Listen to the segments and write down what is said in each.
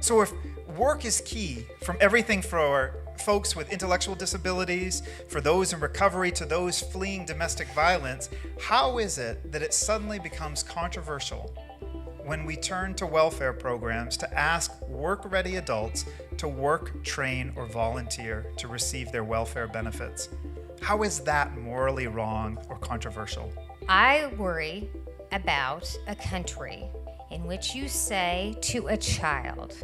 So if work is key from everything for folks with intellectual disabilities, for those in recovery, to those fleeing domestic violence, how is it that it suddenly becomes controversial when we turn to welfare programs to ask work-ready adults to work, train, or volunteer to receive their welfare benefits? How is that morally wrong or controversial? I worry about a country in which you say to a child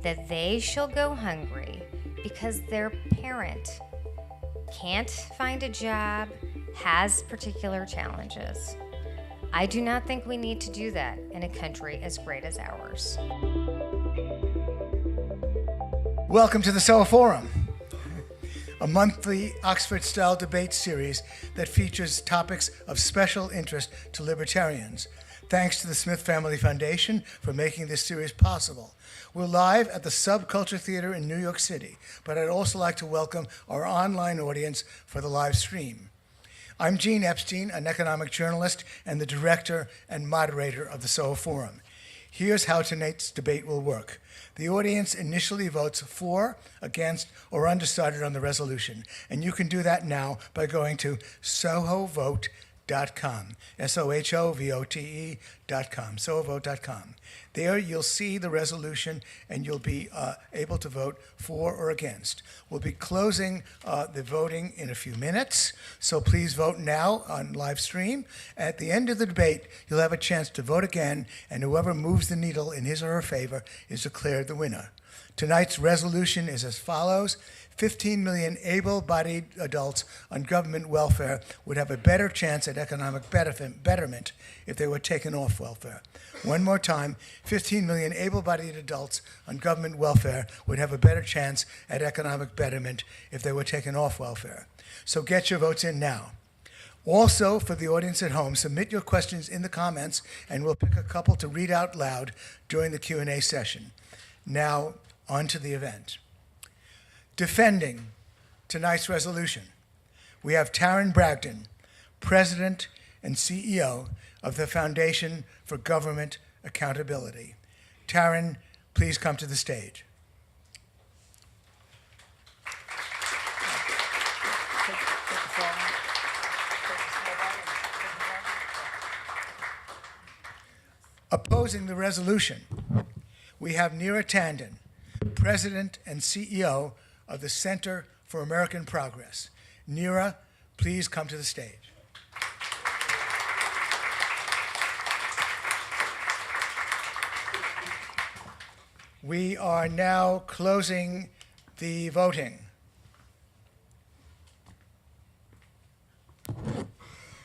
that they shall go hungry because their parent can't find a job, has particular challenges. I do not think we need to do that in a country as great as ours. Welcome to the SOA Forum, a monthly Oxford-style debate series that features topics of special interest to libertarians. Thanks to the Smith Family Foundation for making this series possible. We're live at the Subculture Theater in New York City, but I'd also like to welcome our online audience for the live stream. I'm Gene Epstein, an economic journalist and the director and moderator of the SOA Forum. Here's how tonight's debate will work. The audience initially votes for, against, or undecided on the resolution, and you can do that now by going to sohovote.com, SOHOVOTE.com, sohovote.com. There you'll see the resolution and you'll be able to vote for or against. We'll be closing the voting in a few minutes, so please vote now on live stream. At the end of the debate, you'll have a chance to vote again, and whoever moves the needle in his or her favor is declared the winner. Tonight's resolution is as follows. 15 million able-bodied adults on government welfare would have a better chance at economic betterment if they were taken off welfare. One more time, 15 million able-bodied adults on government welfare would have a better chance at economic betterment if they were taken off welfare. So get your votes in now. Also, for the audience at home, submit your questions in the comments and we'll pick a couple to read out loud during the Q&A session. Now, on to the event. Defending tonight's resolution, we have Taryn Bragdon, President and CEO of the Foundation for Government Accountability. Taryn, please come to the stage. Opposing the resolution, we have Neera Tanden, President and CEO of the Center for American Progress. Neera, please come to the stage. We are now closing the voting.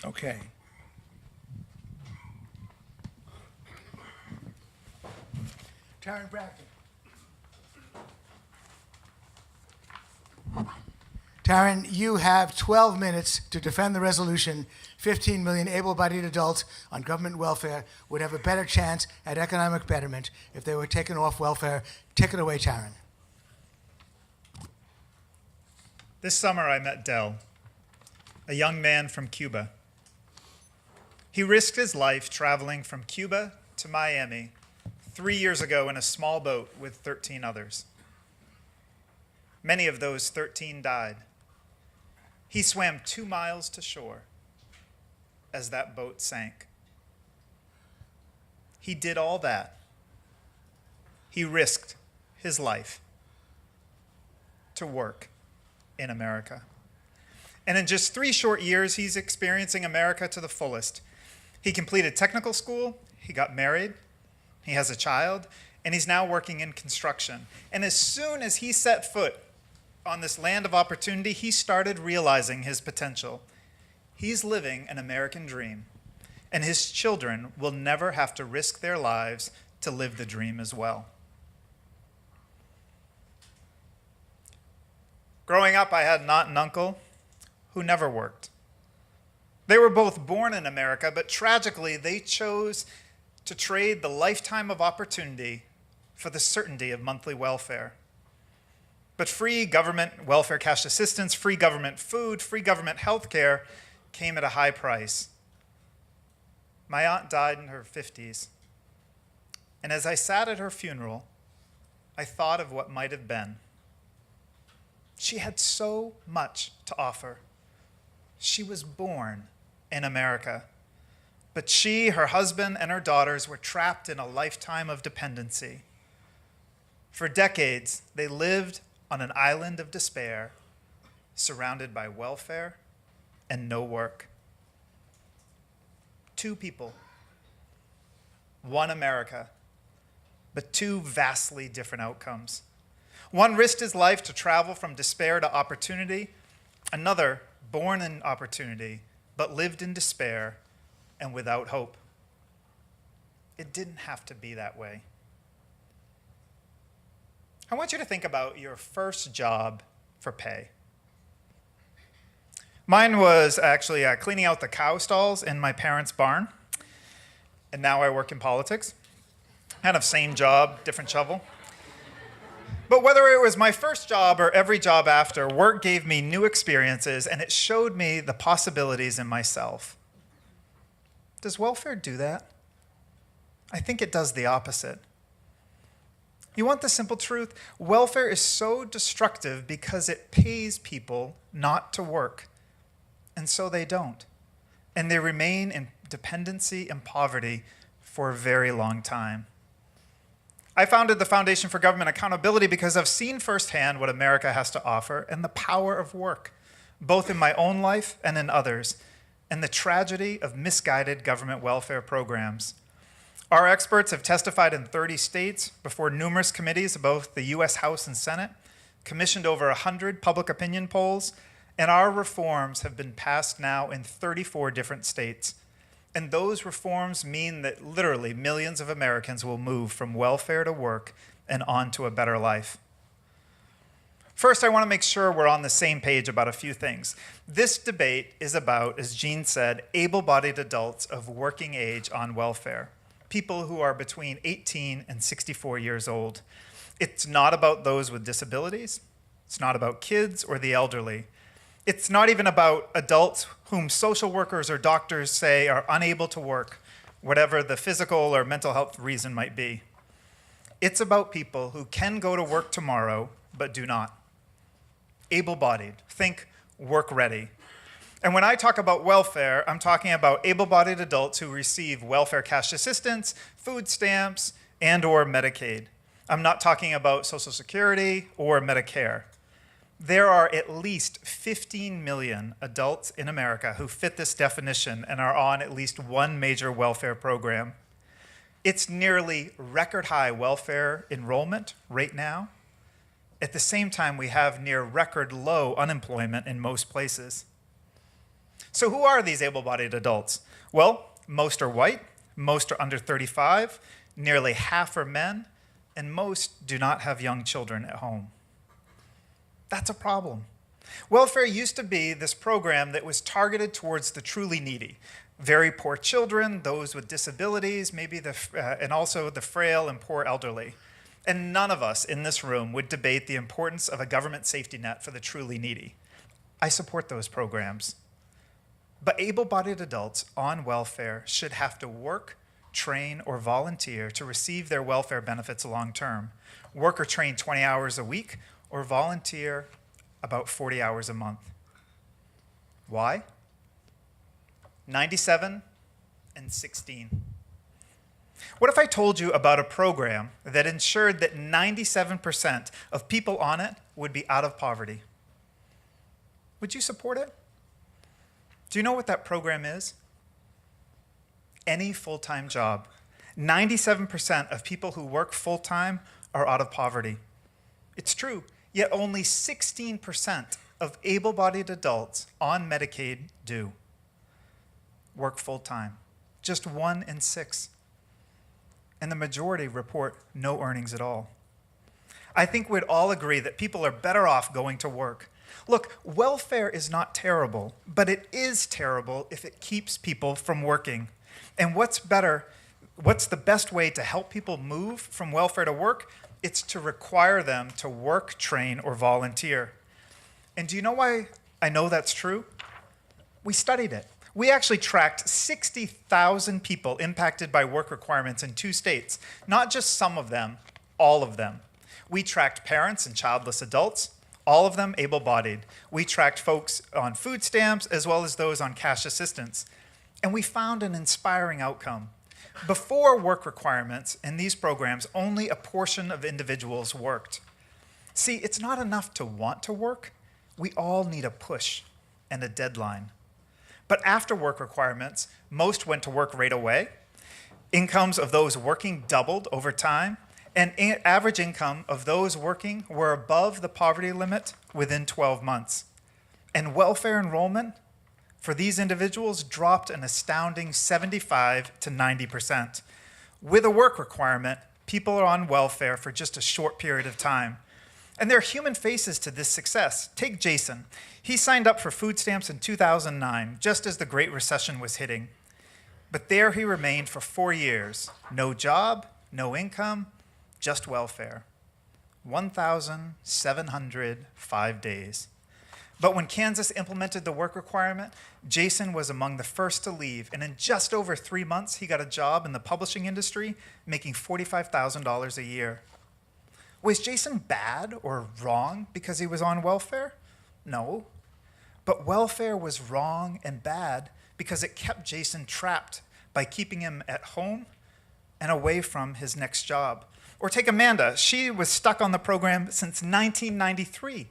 Okay. Taryn Bragdon. Taryn, you have 12 minutes to defend the resolution. 15 million able-bodied adults on government welfare would have a better chance at economic betterment if they were taken off welfare. Take it away, Taryn. This summer I met Del, a young man from Cuba. He risked his life traveling from Cuba to Miami 3 years ago in a small boat with 13 others. Many of those 13 died. He swam 2 miles to shore as that boat sank. He did all that. He risked his life to work in America. And in just 3 short years, he's experiencing America to the fullest. He completed technical school, he got married, he has a child, and he's now working in construction. And as soon as he set foot on this land of opportunity, he started realizing his potential. He's living an American dream, and his children will never have to risk their lives to live the dream as well. Growing up, I had an aunt and uncle who never worked. They were both born in America, but tragically, they chose to trade the lifetime of opportunity for the certainty of monthly welfare. But free government welfare cash assistance, free government food, free government health care came at a high price. My aunt died in her 50s, and as I sat at her funeral, I thought of what might have been. She had so much to offer. She was born in America, but she, her husband, and her daughters were trapped in a lifetime of dependency. For decades, they lived on an island of despair, surrounded by welfare and no work. Two people, one America, but two vastly different outcomes. One risked his life to travel from despair to opportunity. Another, born in opportunity, but lived in despair and without hope. It didn't have to be that way. I want you to think about your first job for pay. Mine was actually cleaning out the cow stalls in my parents' barn, and now I work in politics. Kind of same job, different shovel. But whether it was my first job or every job after, work gave me new experiences, and it showed me the possibilities in myself. Does welfare do that? I think it does the opposite. You want the simple truth? Welfare is so destructive because it pays people not to work, and so they don't. And they remain in dependency and poverty for a very long time. I founded the Foundation for Government Accountability because I've seen firsthand what America has to offer and the power of work, both in my own life and in others, and the tragedy of misguided government welfare programs. Our experts have testified in 30 states before numerous committees of both the U.S. House and Senate, commissioned over 100 public opinion polls, and our reforms have been passed now in 34 different states. And those reforms mean that literally millions of Americans will move from welfare to work and on to a better life. First, I want to make sure we're on the same page about a few things. This debate is about, as Jean said, able-bodied adults of working age on welfare, people who are between 18 and 64 years old. It's not about those with disabilities. It's not about kids or the elderly. It's not even about adults whom social workers or doctors say are unable to work, whatever the physical or mental health reason might be. It's about people who can go to work tomorrow, but do not. Able-bodied, think work-ready. And when I talk about welfare, I'm talking about able-bodied adults who receive welfare cash assistance, food stamps, and/or Medicaid. I'm not talking about Social Security or Medicare. There are at least 15 million adults in America who fit this definition and are on at least one major welfare program. It's nearly record high welfare enrollment right now. At the same time, we have near record low unemployment in most places. So who are these able-bodied adults? Well, most are white, most are under 35, nearly half are men, and most do not have young children at home. That's a problem. Welfare used to be this program that was targeted towards the truly needy, very poor children, those with disabilities, maybe and also the frail and poor elderly. And none of us in this room would debate the importance of a government safety net for the truly needy. I support those programs. But able-bodied adults on welfare should have to work, train, or volunteer to receive their welfare benefits long-term. Work or train 20 hours a week, or volunteer about 40 hours a month. Why? 97 and 16. What if I told you about a program that ensured that 97% of people on it would be out of poverty? Would you support it? Do you know what that program is? Any full-time job. 97% of people who work full-time are out of poverty. It's true, yet only 16% of able-bodied adults on Medicaid do work full-time. Just 1 in 6. And the majority report no earnings at all. I think we'd all agree that people are better off going to work. Look, welfare is not terrible, but it is terrible if it keeps people from working. And what's the best way to help people move from welfare to work? It's to require them to work, train, or volunteer. And do you know why I know that's true? We studied it. We actually tracked 60,000 people impacted by work requirements in 2 states, not just some of them, all of them. We tracked parents and childless adults, all of them able-bodied. We tracked folks on food stamps as well as those on cash assistance. And we found an inspiring outcome. Before work requirements in these programs, only a portion of individuals worked. See, it's not enough to want to work. We all need a push and a deadline. But after work requirements, most went to work right away. Incomes of those working doubled over time, and average income of those working were above the poverty limit within 12 months. And welfare enrollment for these individuals dropped an astounding 75 to 90%. With a work requirement, people are on welfare for just a short period of time. And there are human faces to this success. Take Jason. He signed up for food stamps in 2009, just as the Great Recession was hitting. But there he remained for 4 years. No job, no income, just welfare. 1,705 days. But when Kansas implemented the work requirement, Jason was among the first to leave, and in just over 3 months, he got a job in the publishing industry, making $45,000 a year. Was Jason bad or wrong because he was on welfare? No. But welfare was wrong and bad because it kept Jason trapped by keeping him at home and away from his next job. Or take Amanda. She was stuck on the program since 1993.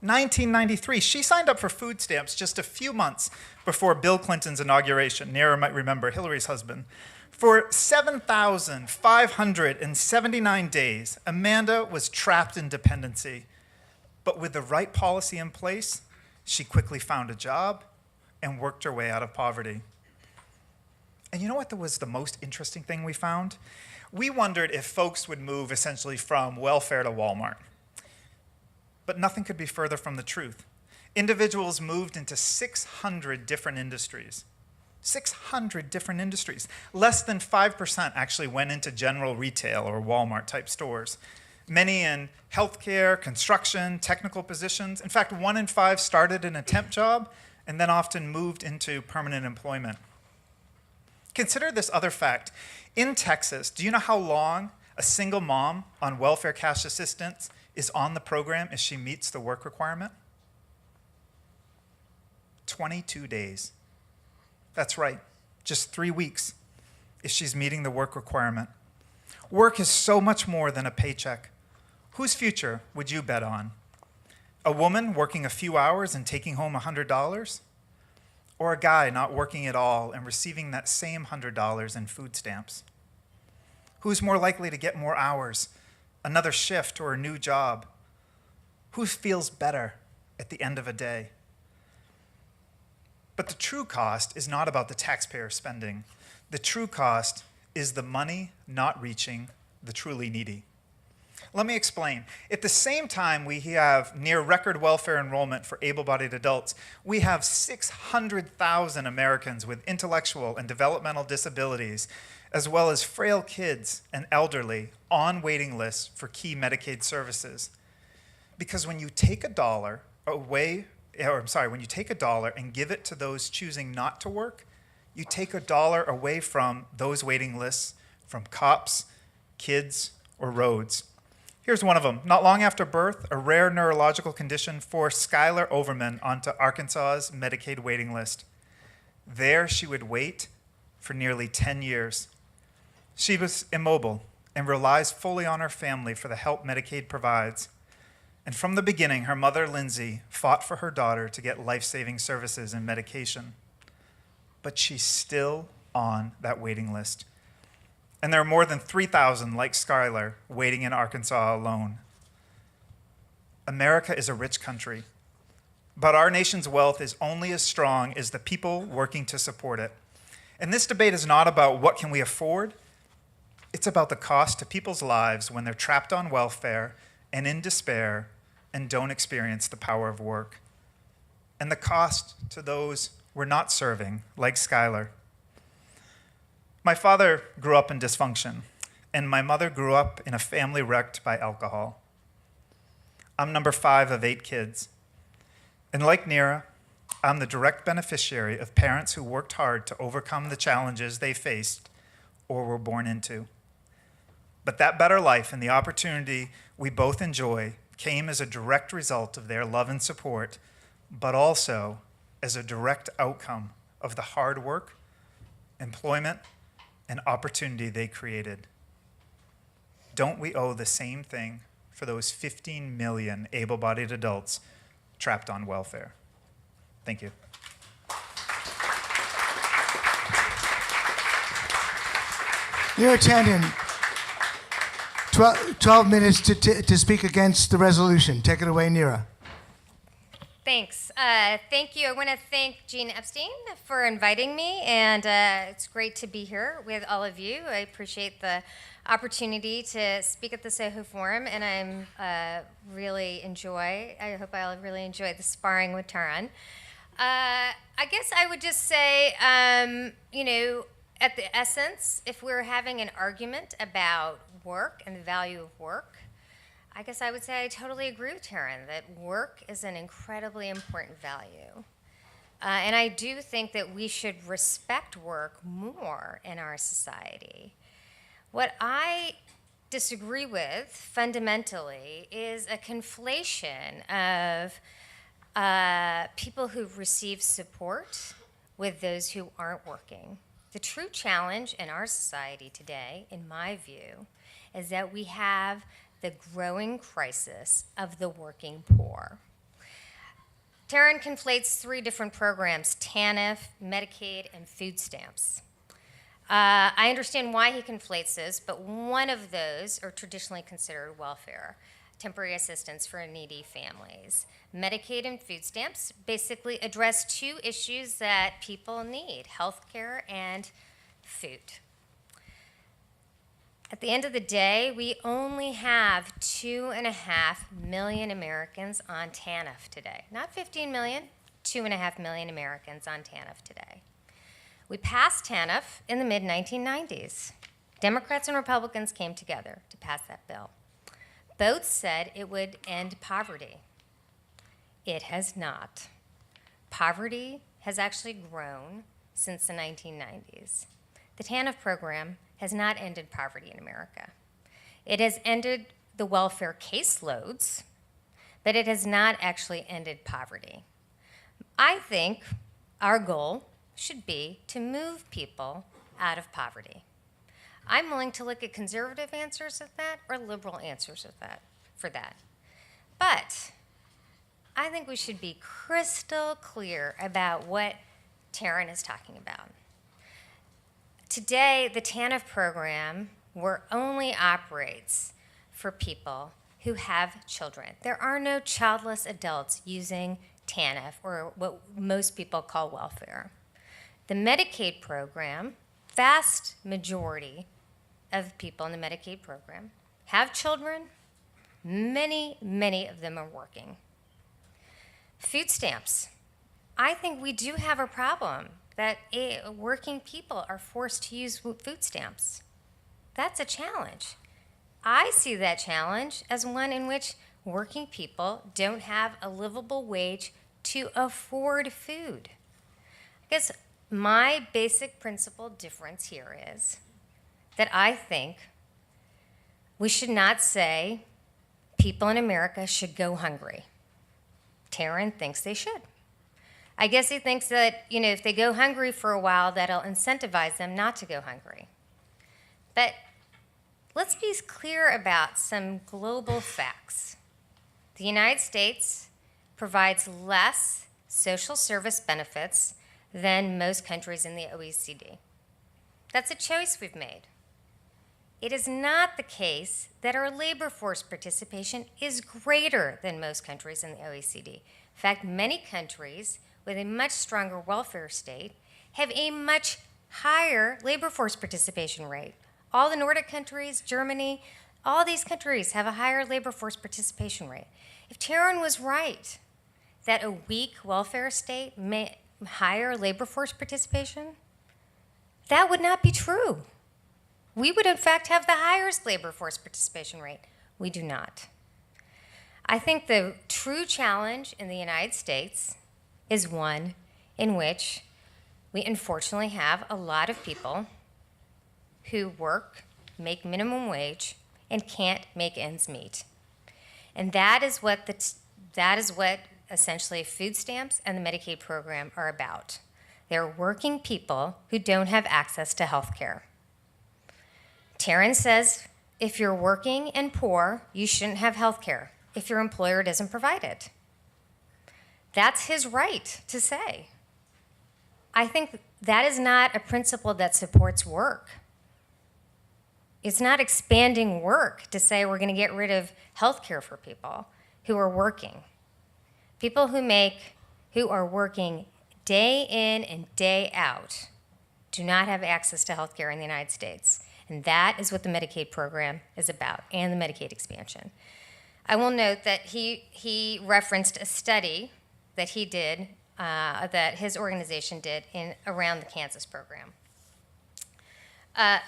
1993. She signed up for food stamps just a few months before Bill Clinton's inauguration. Nira might remember, Hillary's husband. For 7,579 days, Amanda was trapped in dependency. But with the right policy in place, she quickly found a job and worked her way out of poverty. And you know what was the most interesting thing we found? We wondered if folks would move essentially from welfare to Walmart. But nothing could be further from the truth. Individuals moved into 600 different industries. 600 different industries. Less than 5% actually went into general retail or Walmart type stores. Many in healthcare, construction, technical positions. In fact, 1 in 5 started in a temp job and then often moved into permanent employment. Consider this other fact. In Texas, do you know how long a single mom on welfare cash assistance is on the program if she meets the work requirement? 22 days. That's right, just 3 weeks if she's meeting the work requirement. Work is so much more than a paycheck. Whose future would you bet on? A woman working a few hours and taking home $100? Or a guy not working at all and receiving that same $100 in food stamps? Who's more likely to get more hours, another shift, or a new job? Who feels better at the end of a day? But the true cost is not about the taxpayer spending. The true cost is the money not reaching the truly needy. Let me explain. At the same time we have near record welfare enrollment for able-bodied adults, we have 600,000 Americans with intellectual and developmental disabilities, as well as frail kids and elderly on waiting lists for key Medicaid services. Because when you take a dollar away, when you take a dollar and give it to those choosing not to work, you take a dollar away from those waiting lists, from cops, kids, or roads. Here's one of them. Not long after birth, a rare neurological condition forced Skylar Overman onto Arkansas's Medicaid waiting list. There she would wait for nearly 10 years. She was immobile and relies fully on her family for the help Medicaid provides. And from the beginning, her mother, Lindsay, fought for her daughter to get life-saving services and medication. But she's still on that waiting list. And there are more than 3,000 like Skylar waiting in Arkansas alone. America is a rich country, but our nation's wealth is only as strong as the people working to support it. And this debate is not about what can we afford. It's about the cost to people's lives when they're trapped on welfare and in despair and don't experience the power of work. And the cost to those we're not serving, like Skylar. My father grew up in dysfunction, and my mother grew up in a family wrecked by alcohol. I'm number 5 of 8 kids. And like Nira, I'm the direct beneficiary of parents who worked hard to overcome the challenges they faced or were born into. But that better life and the opportunity we both enjoy came as a direct result of their love and support, but also as a direct outcome of the hard work, employment, and opportunity they created. Don't we owe the same thing for those 15 million able-bodied adults trapped on welfare? Thank you. Neera Tanden, 12 minutes to speak against the resolution. Take it away, Neera. Thanks. Thank you. I want to thank Gene Epstein for inviting me, and it's great to be here with all of you. I appreciate the opportunity to speak at the Soho Forum, and I hope I'll really enjoy the sparring with Taran. I guess I would just say, at the essence, if we're having an argument about work and the value of work, I guess I would say I totally agree with Taran that work is an incredibly important value. And I do think that we should respect work more in our society. What I disagree with fundamentally is a conflation of people who receive support with those who aren't working. The true challenge in our society today, in my view, is that we have the growing crisis of the working poor. Taran conflates three different programs: TANF, Medicaid, and food stamps. I understand why he conflates those, but one of those are traditionally considered welfare, temporary assistance for needy families. Medicaid and food stamps basically address two issues that people need: healthcare and food. At the end of the day, we only have 2.5 million Americans on TANF today. Not 15 million, 2.5 million Americans on TANF today. We passed TANF in the mid-1990s. Democrats and Republicans came together to pass that bill. Both said it would end poverty. It has not. Poverty has actually grown since the 1990s. The TANF program has not ended poverty in America. It has ended the welfare caseloads, but it has not actually ended poverty. I think our goal should be to move people out of poverty. I'm willing to look at conservative answers of that or liberal answers of that for that. But I think we should be crystal clear about what Taran is talking about. Today, the TANF program only operates for people who have children. There are no childless adults using TANF, or what most people call welfare. The Medicaid program, vast majority of people in the Medicaid program have children. Many, many of them are working. Food stamps. I think we do have a problem that working people are forced to use food stamps. That's a challenge. I see that challenge as one in which working people don't have a livable wage to afford food. I guess my basic principle difference here is that I think we should not say people in America should go hungry. Taran thinks they should. I guess he thinks that, if they go hungry for a while, that'll incentivize them not to go hungry. But let's be clear about some global facts. The United States provides less social service benefits than most countries in the OECD. That's a choice we've made. It is not the case that our labor force participation is greater than most countries in the OECD. In fact, many countries with a much stronger welfare state have a much higher labor force participation rate. All the Nordic countries, Germany, all these countries have a higher labor force participation rate. If Taran was right that a weak welfare state may higher labor force participation, that would not be true. We would in fact have the highest labor force participation rate. We do not. I think the true challenge in the United States is one in which we unfortunately have a lot of people who work make minimum wage and can't make ends meet. And that is what essentially food stamps and the Medicaid program are about. They're working people who don't have access to health care. Taryn says if you're working and poor, you shouldn't have health care if your employer doesn't provide it. That's his right to say. I think that is not a principle that supports work. It's not expanding work to say we're going to get rid of health care for people who are working. People who are working day in and day out do not have access to health care in the United States. And that is what the Medicaid program is about, and the Medicaid expansion. I will note that he referenced a study that he did, that his organization did around the Kansas program.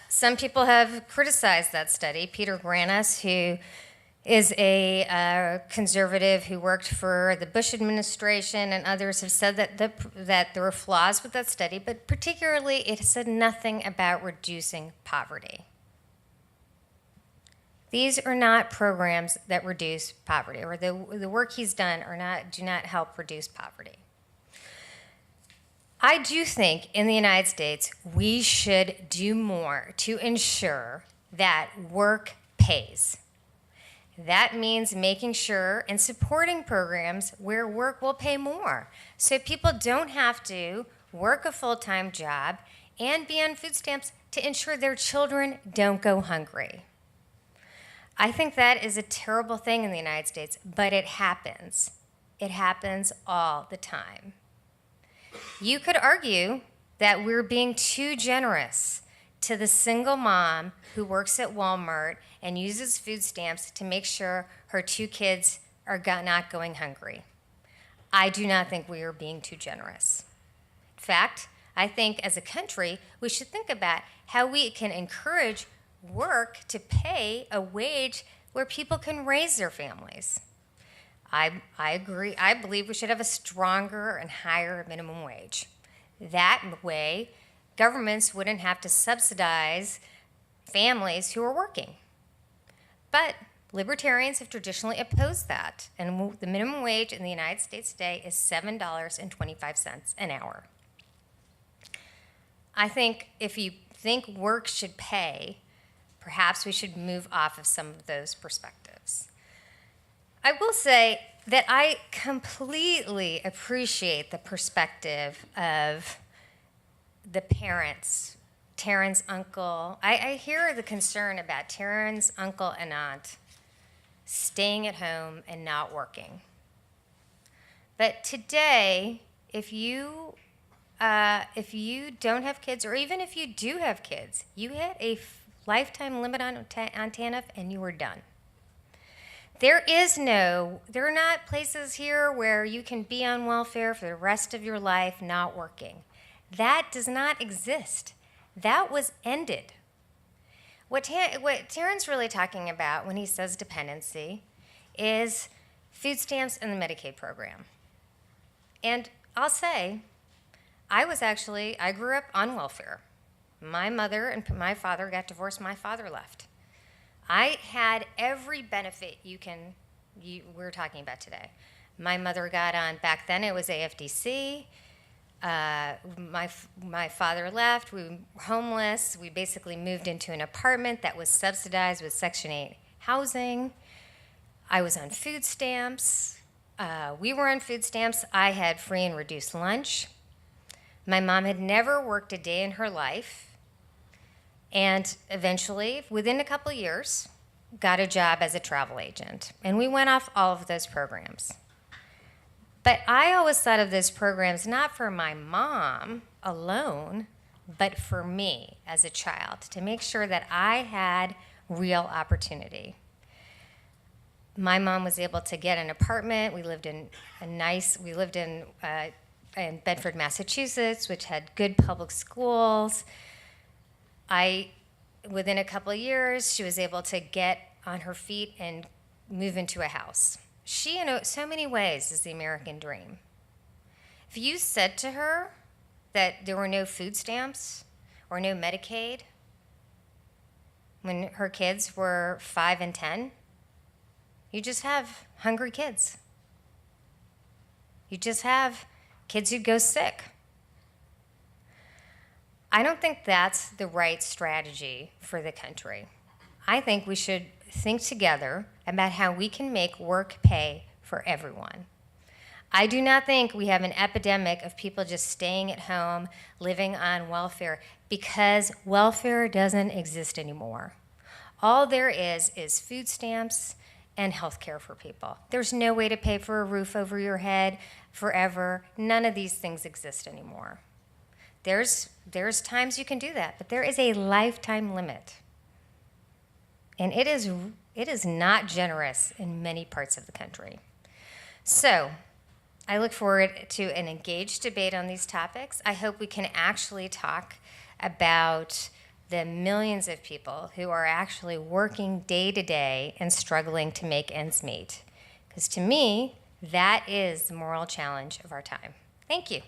Some people have criticized that study. Peter Granis, who is a conservative who worked for the Bush administration, and others have said that there were flaws with that study, but particularly it said nothing about reducing poverty. These are not programs that reduce poverty, or the work he's done do not help reduce poverty. I do think in the United States we should do more to ensure that work pays. That means making sure and supporting programs where work will pay more, so people don't have to work a full-time job and be on food stamps to ensure their children don't go hungry. I think that is a terrible thing in the United States, but it happens. It happens all the time. You could argue that we're being too generous to the single mom who works at Walmart and uses food stamps to make sure her 2 kids are not going hungry. I do not think we are being too generous. In fact, I think as a country, we should think about how we can encourage work to pay a wage where people can raise their families. I agree. I believe we should have a stronger and higher minimum wage. That way, governments wouldn't have to subsidize families who are working. But libertarians have traditionally opposed that, and the minimum wage in the United States today is $7.25 an hour. I think if you think work should pay, perhaps we should move off of some of those perspectives. I will say that I completely appreciate the perspective of the parents, Taryn's uncle. I hear the concern about Taryn's uncle and aunt staying at home and not working. But today, if you don't have kids, or even if you do have kids, you hit a lifetime limit on TANF and you are done. There are not places here where you can be on welfare for the rest of your life not working. That does not exist. That was ended. What Taryn's really talking about when he says dependency is food stamps and the Medicaid program. And I'll say, I grew up on welfare. My mother and my father got divorced, my father left. I had every benefit we're talking about today. My mother got on, back then it was AFDC. My father left, we were homeless. We basically moved into an apartment that was subsidized with Section 8 housing. I was on food stamps. We were on food stamps. I had free and reduced lunch. My mom had never worked a day in her life. And eventually, within a couple of years, got a job as a travel agent. And we went off all of those programs. But I always thought of those programs not for my mom alone, but for me as a child, to make sure that I had real opportunity. My mom was able to get an apartment. We lived in Bedford, Massachusetts, which had good public schools. Within a couple of years, she was able to get on her feet and move into a house. She, in so many ways, is the American dream. If you said to her that there were no food stamps or no Medicaid, when her kids were 5 and 10, you just have hungry kids. You just have kids who go sick. I don't think that's the right strategy for the country. I think we should think together about how we can make work pay for everyone. I do not think we have an epidemic of people just staying at home, living on welfare, because welfare doesn't exist anymore. All there is food stamps and health care for people. There's no way to pay for a roof over your head forever. None of these things exist anymore. There's times you can do that, but there is a lifetime limit. And it is not generous in many parts of the country. So I look forward to an engaged debate on these topics. I hope we can actually talk about the millions of people who are actually working day to day and struggling to make ends meet. Because to me, that is the moral challenge of our time. Thank you.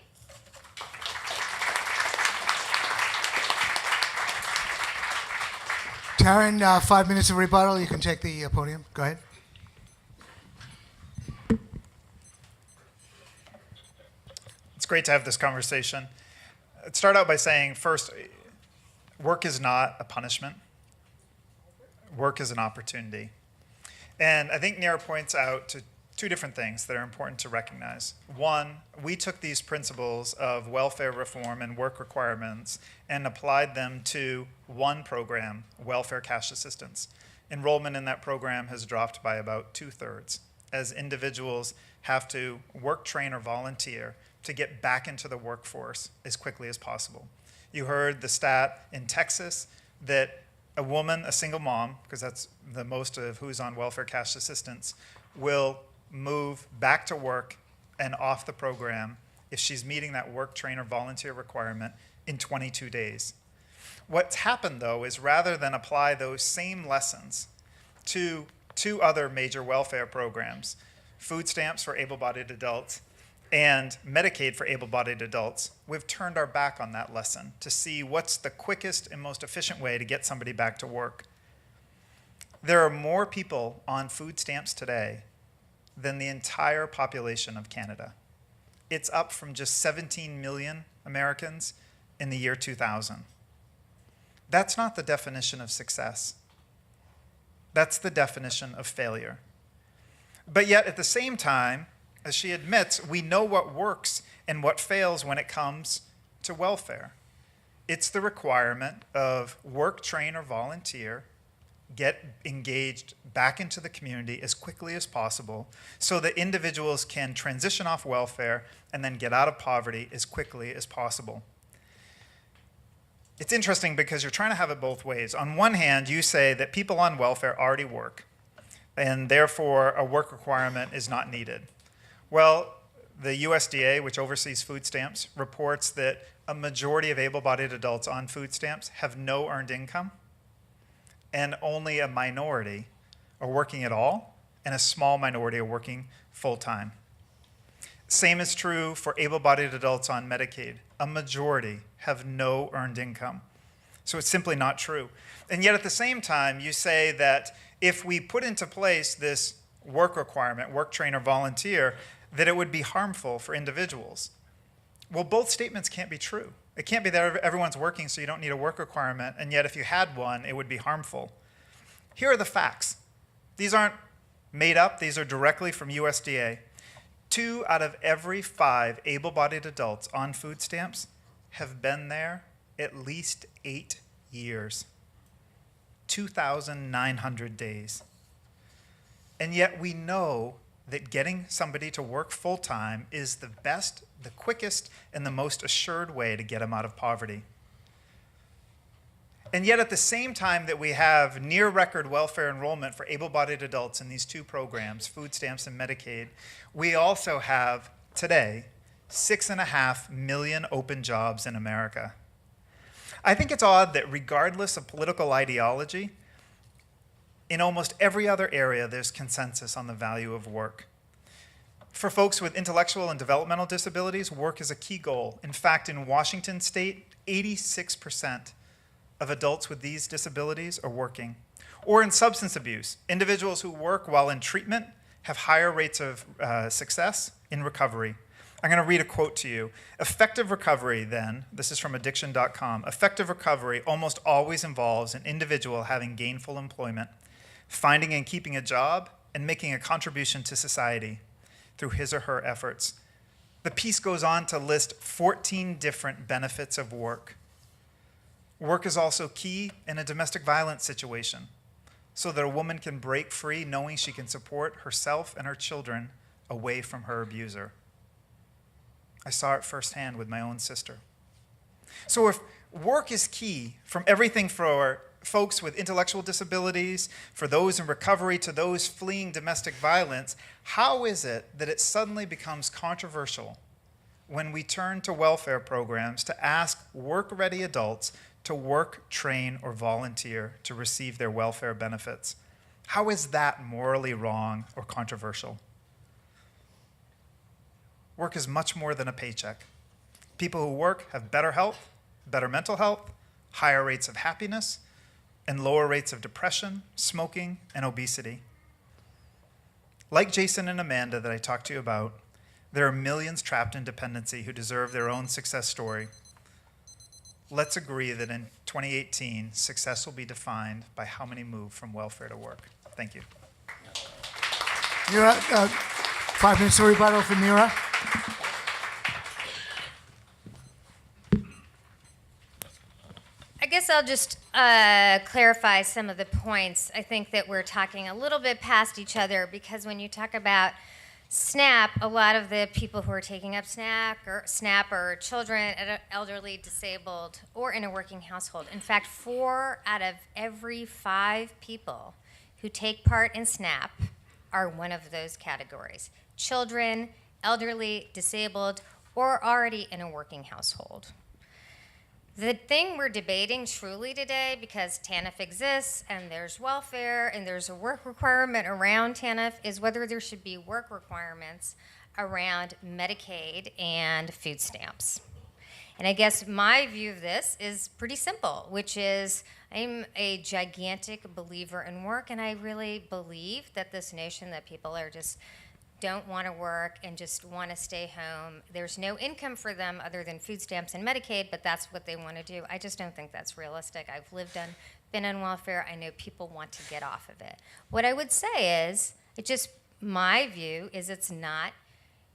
Taryn, 5 minutes of rebuttal. You can take the podium. Go ahead. It's great to have this conversation. I'd start out by saying, first, work is not a punishment. Work is an opportunity. And I think Nira points out to two different things that are important to recognize. One, we took these principles of welfare reform and work requirements and applied them to one program, welfare cash assistance. Enrollment in that program has dropped by about 2/3 as individuals have to work, train, or volunteer to get back into the workforce as quickly as possible. You heard the stat in Texas that a woman, a single mom, because that's the most of who's on welfare cash assistance, will move back to work and off the program if she's meeting that work, train, or volunteer requirement in 22 days. What's happened, though, is rather than apply those same lessons to two other major welfare programs, food stamps for able-bodied adults and Medicaid for able-bodied adults, we've turned our back on that lesson to see what's the quickest and most efficient way to get somebody back to work. There are more people on food stamps today than the entire population of Canada. It's up from just 17 million Americans in the year 2000. That's not the definition of success. That's the definition of failure. But yet, at the same time, as she admits, we know what works and what fails when it comes to welfare. It's the requirement of work, train, or volunteer, get engaged back into the community as quickly as possible so that individuals can transition off welfare and then get out of poverty as quickly as possible. It's interesting because you're trying to have it both ways. On one hand, you say that people on welfare already work, and therefore a work requirement is not needed. Well, the USDA, which oversees food stamps, reports that a majority of able-bodied adults on food stamps have no earned income, and only a minority are working at all, and a small minority are working full-time. Same is true for able-bodied adults on Medicaid. A majority have no earned income. So it's simply not true. And yet at the same time, you say that if we put into place this work requirement, work, train, or volunteer, that it would be harmful for individuals. Well, both statements can't be true. It can't be that everyone's working so you don't need a work requirement, and yet if you had one, it would be harmful. Here are the facts. These aren't made up. These are directly from USDA. 2 out of every 5 able-bodied adults on food stamps have been there at least 8 years. 2,900 days. And yet we know that getting somebody to work full-time is the best, the quickest, and the most assured way to get them out of poverty. And yet at the same time that we have near-record welfare enrollment for able-bodied adults in these 2 programs, food stamps and Medicaid, we also have, today, 6.5 million open jobs in America. I think it's odd that regardless of political ideology, in almost every other area, there's consensus on the value of work. For folks with intellectual and developmental disabilities, work is a key goal. In fact, in Washington state, 86% of adults with these disabilities are working. Or in substance abuse, individuals who work while in treatment have higher rates of success in recovery. I'm going to read a quote to you. Effective recovery, then, this is from addiction.com, effective recovery almost always involves an individual having gainful employment, finding and keeping a job, and making a contribution to society through his or her efforts. The piece goes on to list 14 different benefits of work. Work is also key in a domestic violence situation, so that a woman can break free knowing she can support herself and her children away from her abuser. I saw it firsthand with my own sister. So if work is key, from everything for folks with intellectual disabilities, for those in recovery, to those fleeing domestic violence, how is it that it suddenly becomes controversial when we turn to welfare programs to ask work-ready adults to work, train, or volunteer to receive their welfare benefits? How is that morally wrong or controversial? Work is much more than a paycheck. People who work have better health, better mental health, higher rates of happiness, and lower rates of depression, smoking, and obesity. Like Jason and Amanda that I talked to you about, there are millions trapped in dependency who deserve their own success story. Let's agree that in 2018, success will be defined by how many move from welfare to work. Thank you. Mira, 5 minutes of rebuttal for Mira. I guess I'll just clarify some of the points. I think that we're talking a little bit past each other, because when you talk about SNAP, a lot of the people who are taking up SNAP are children, elderly, disabled, or in a working household. In fact, 4 out of every 5 people who take part in SNAP are one of those categories: children, elderly, disabled, or already in a working household. The thing we're debating truly today, because TANF exists and there's welfare and there's a work requirement around TANF, is whether there should be work requirements around Medicaid and food stamps. And I guess my view of this is pretty simple, which is I'm a gigantic believer in work, and I really believe that this notion that people are just don't want to work and just want to stay home. There's no income for them other than food stamps and Medicaid, but that's what they want to do. I just don't think that's realistic. I've been on welfare. I know people want to get off of it. What I would say is, my view is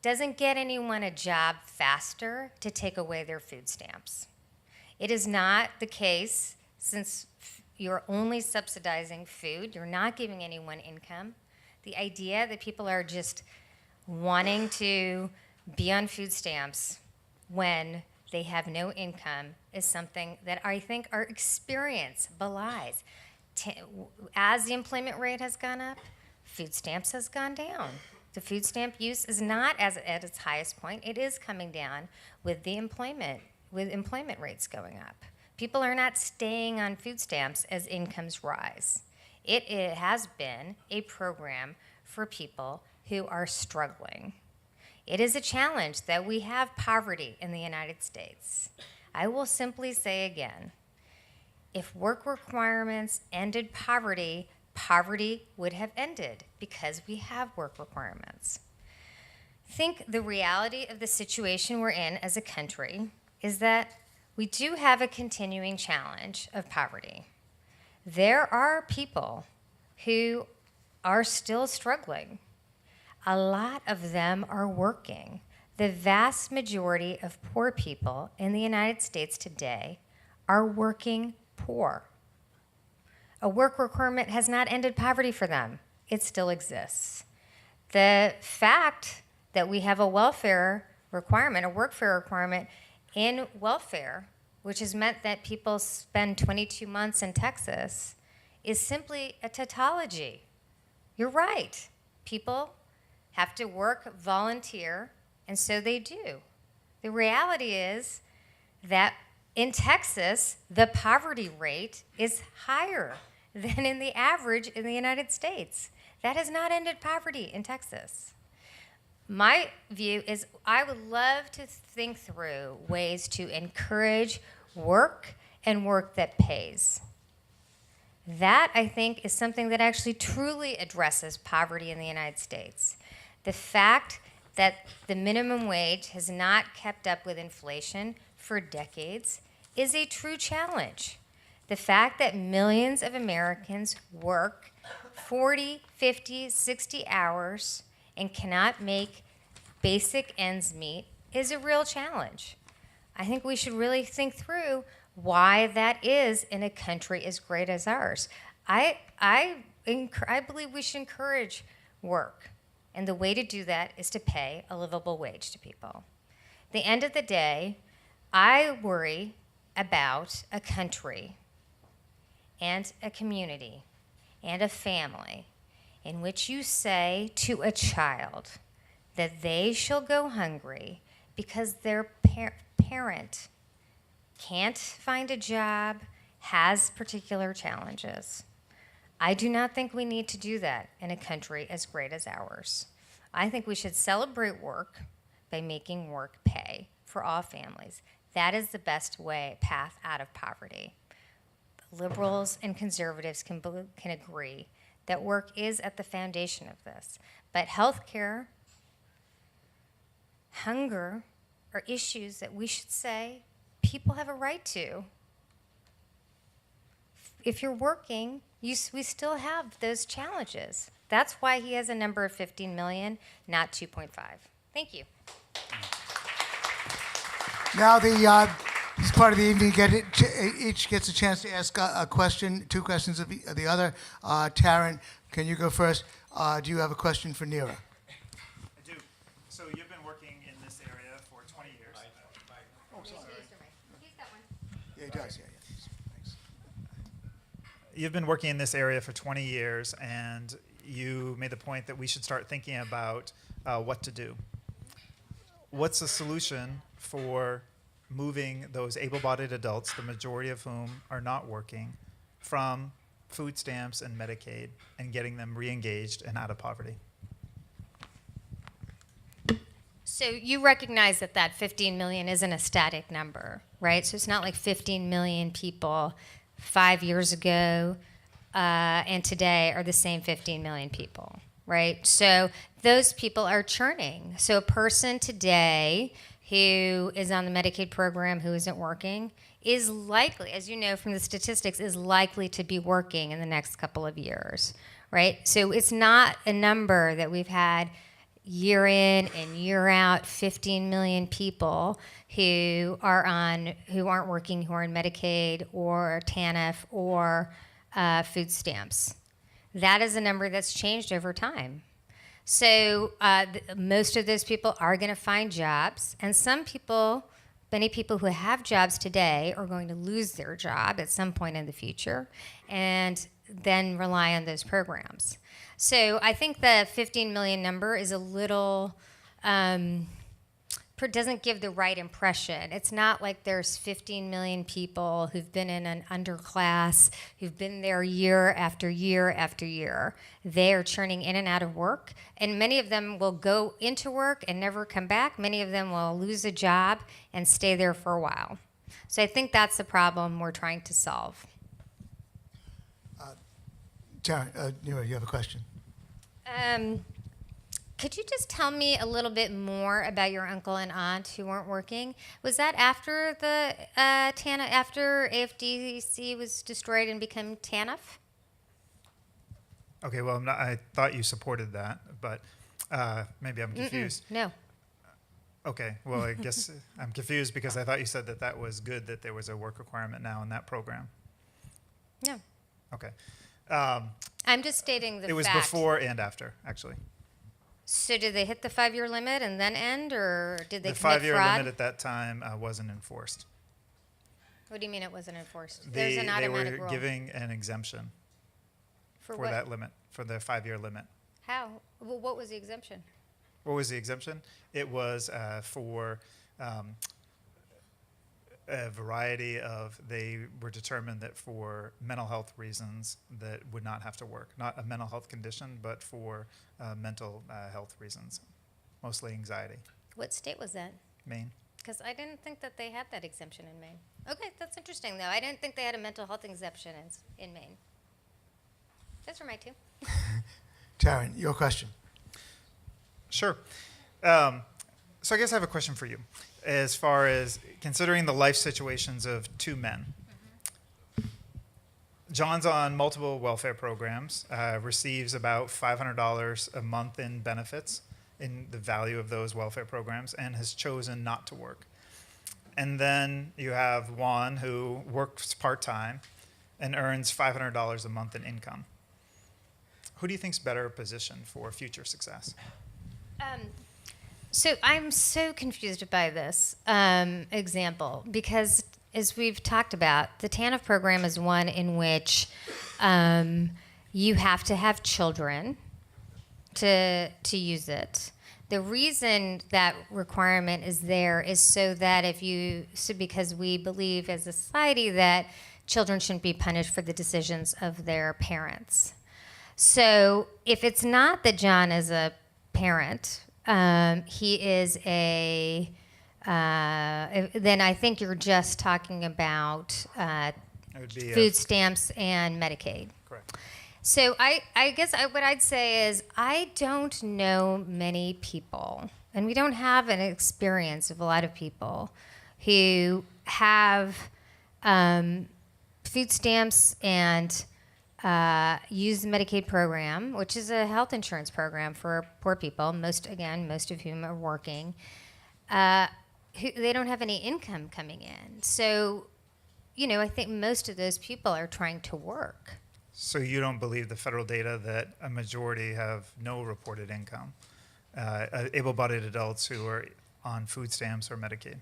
doesn't get anyone a job faster to take away their food stamps. It is not the case, since you're only subsidizing food, you're not giving anyone income. The idea that people are just wanting to be on food stamps when they have no income is something that I think our experience belies. As the employment rate has gone up, food stamps has gone down. The food stamp use is not at its highest point. It is coming down with employment rates going up. People are not staying on food stamps as incomes rise. It has been a program for people who are struggling. It is a challenge that we have poverty in the United States. I will simply say again, if work requirements ended poverty, poverty would have ended because we have work requirements. I think the reality of the situation we're in as a country is that we do have a continuing challenge of poverty. There are people who are still struggling. A lot of them are working. The vast majority of poor people in the United States today are working poor. A work requirement has not ended poverty for them. It still exists. The fact that we have a welfare requirement, a workfare requirement in welfare, which has meant that people spend 22 months in Texas, is simply a tautology. You're right. People have to work, volunteer, and so they do. The reality is that in Texas, the poverty rate is higher than in the average in the United States. That has not ended poverty in Texas. My view is I would love to think through ways to encourage work and work that pays. That, I think, is something that actually truly addresses poverty in the United States. The fact that the minimum wage has not kept up with inflation for decades is a true challenge. The fact that millions of Americans work 40, 50, 60 hours and cannot make basic ends meet is a real challenge. I think we should really think through why that is in a country as great as ours. I believe we should encourage work, and the way to do that is to pay a livable wage to people. At the end of the day, I worry about a country and a community and a family in which you say to a child that they shall go hungry because their parent can't find a job, has particular challenges. I do not think we need to do that in a country as great as ours. I think we should celebrate work by making work pay for all families. That is the best path out of poverty. Liberals and conservatives can agree that work is at the foundation of this. But healthcare, hunger are issues that we should say people have a right to. If you're working, we still have those challenges. That's why he has a number of 15 million, not 2.5. Thank you. Now, this part of the evening, each gets a chance to ask a question, two questions of the other. Taryn, can you go first? Do you have a question for Neera? I do. So you've been working in this area for 20 years. Yeah, he does. Yeah. Thanks. You've been working in this area for 20 years, and you made the point that we should start thinking about what to do. What's the solution for moving those able-bodied adults, the majority of whom are not working, from food stamps and Medicaid and getting them re-engaged and out of poverty? So you recognize that 15 million isn't a static number, right? So it's not like 15 million people 5 years ago and today are the same 15 million people, right? So those people are churning. So a person today who is on the Medicaid program who isn't working is likely, as you know from the statistics, is likely to be working in the next couple of years, right? So it's not a number that we've had year in and year out, 15 million people who aren't working, who are in Medicaid or TANF or food stamps. That is a number that's changed over time. So most of those people are going to find jobs, and many people who have jobs today are going to lose their job at some point in the future and then rely on those programs. So I think the 15 million number is a little, doesn't give the right impression. It's not like there's 15 million people who've been in an underclass, who've been there year after year after year. They are churning in and out of work, and many of them will go into work and never come back. Many of them will lose a job and stay there for a while. So I think that's the problem we're trying to solve. Taryn, you have a question? Could you just tell me a little bit more about your uncle and aunt who weren't working? Was that after the after AFDC was destroyed and became TANF? Okay, well, I thought you supported that, but maybe I'm confused. No. Okay, well, I guess I'm confused because I thought you said that was good that there was a work requirement now in that program. No. Okay. I'm just stating the fact. It was before and after, actually. So did they hit the 5-year limit and then end, or did they The commit 5-year fraud? limit at that time wasn't enforced. What do you mean it wasn't enforced? There's an They automatic were rule. giving an exemption For for what? that limit, for the 5-year limit. How? Well, what was the exemption? What was the exemption? It was for a variety of, they were determined that for mental health reasons that would not have to work. Not a mental health condition, but for mental health reasons, mostly anxiety. What state was that? Maine. Because I didn't think that they had that exemption in Maine. Okay, that's interesting, though. I didn't think they had a mental health exemption in Maine. Those are my two. Taryn, your question. Sure. So I guess I have a question for you. As far as considering the life situations of two men, John's on multiple welfare programs, receives about $500 a month in benefits in the value of those welfare programs, and has chosen not to work. And then you have Juan, who works part-time and earns $500 a month in income. Who do you think's better positioned for future success? So I'm so confused by this example because, as we've talked about, the TANF program is one in which you have to have children to use it. The reason that requirement is there is so that because we believe as a society that children shouldn't be punished for the decisions of their parents. So if it's not that John is a parent, he is then I think you're just talking about It would be food stamps and Medicaid. correct. So I guess what I'd say is I don't know many people, and we don't have an experience of a lot of people who have food stamps and use the Medicaid program, which is a health insurance program for poor people, most of whom are working. They don't have any income coming in. So, I think most of those people are trying to work. So you don't believe the federal data that a majority have no reported income, able-bodied adults who are on food stamps or Medicaid?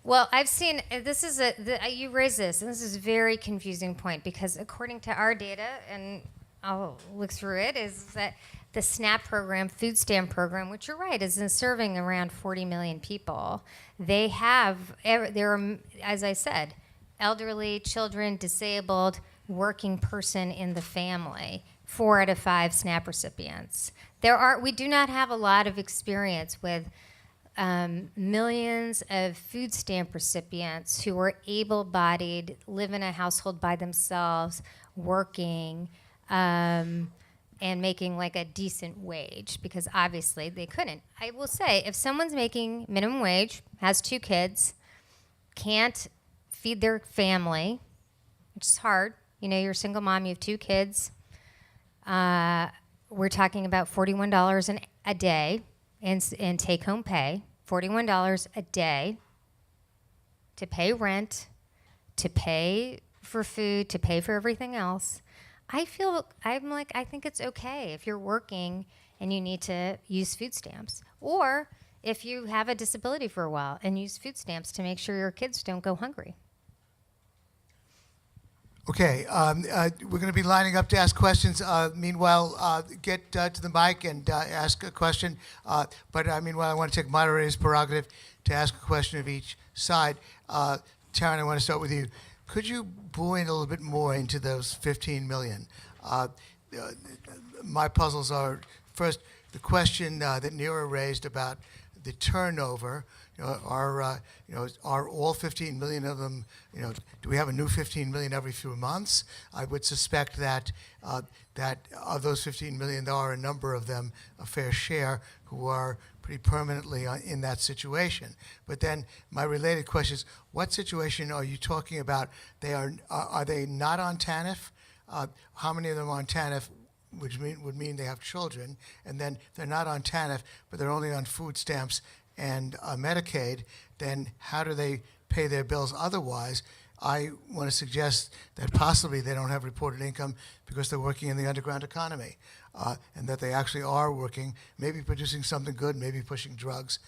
Well, I've seen you raise this, and this is a very confusing point because according to our data, and I'll look through it, is that the SNAP program, food stamp program, which you're right, is serving around 40 million people. There are, as I said, elderly, children, disabled, working person in the family, 4 out of 5 SNAP recipients. We do not have a lot of experience with millions of food stamp recipients who are able-bodied, live in a household by themselves, working, and making like a decent wage, because obviously they couldn't. I will say, if someone's making minimum wage, has 2 kids, can't feed their family, which is hard. You're a single mom, you have 2 kids. We're talking about $41 a day in take-home pay, $41 a day to pay rent, to pay for food, to pay for everything else. I think it's okay if you're working and you need to use food stamps. Or if you have a disability for a while and use food stamps to make sure your kids don't go hungry. Okay, we're going to be lining up to ask questions. Meanwhile, get to the mic and ask a question. Meanwhile, I want to take moderator's prerogative to ask a question of each side. Taryn, I want to start with you. Could you bore in a little bit more into those 15 million? My puzzles are, first, the question that Neera raised about the turnover. Are all 15 million of them, do we have a new 15 million every few months? I would suspect that that of those 15 million, there are a number of them, a fair share, who are pretty permanently in that situation. But then my related question is, what situation are you talking about? Are they not on TANF? How many of them are on TANF, which would mean they have children, and then they're not on TANF, but they're only on food stamps and Medicaid? Then how do they pay their bills otherwise? I want to suggest that possibly they don't have reported income because they're working in the underground economy, and that they actually are working, maybe producing something good, maybe pushing drugs,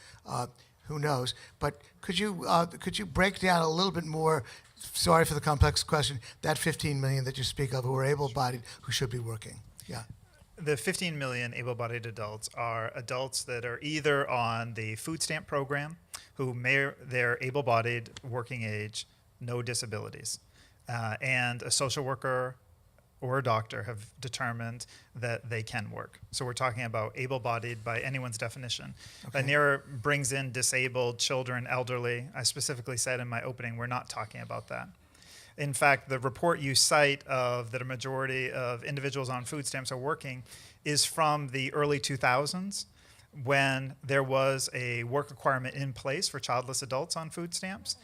who knows. But could you break down a little bit more, sorry for the complex question, that 15 million that you speak of who are able-bodied, who should be working? Yeah. The 15 million able-bodied adults are adults that are either on the food stamp program, they're able-bodied, working age, no disabilities, and a social worker or a doctor have determined that they can work. So we're talking about able-bodied by anyone's definition. NERA brings in disabled, children, elderly. I specifically said in my opening, we're not talking about that. In fact, the report you cite of that a majority of individuals on food stamps are working is from the early 2000s, when there was a work requirement in place for childless adults on food stamps.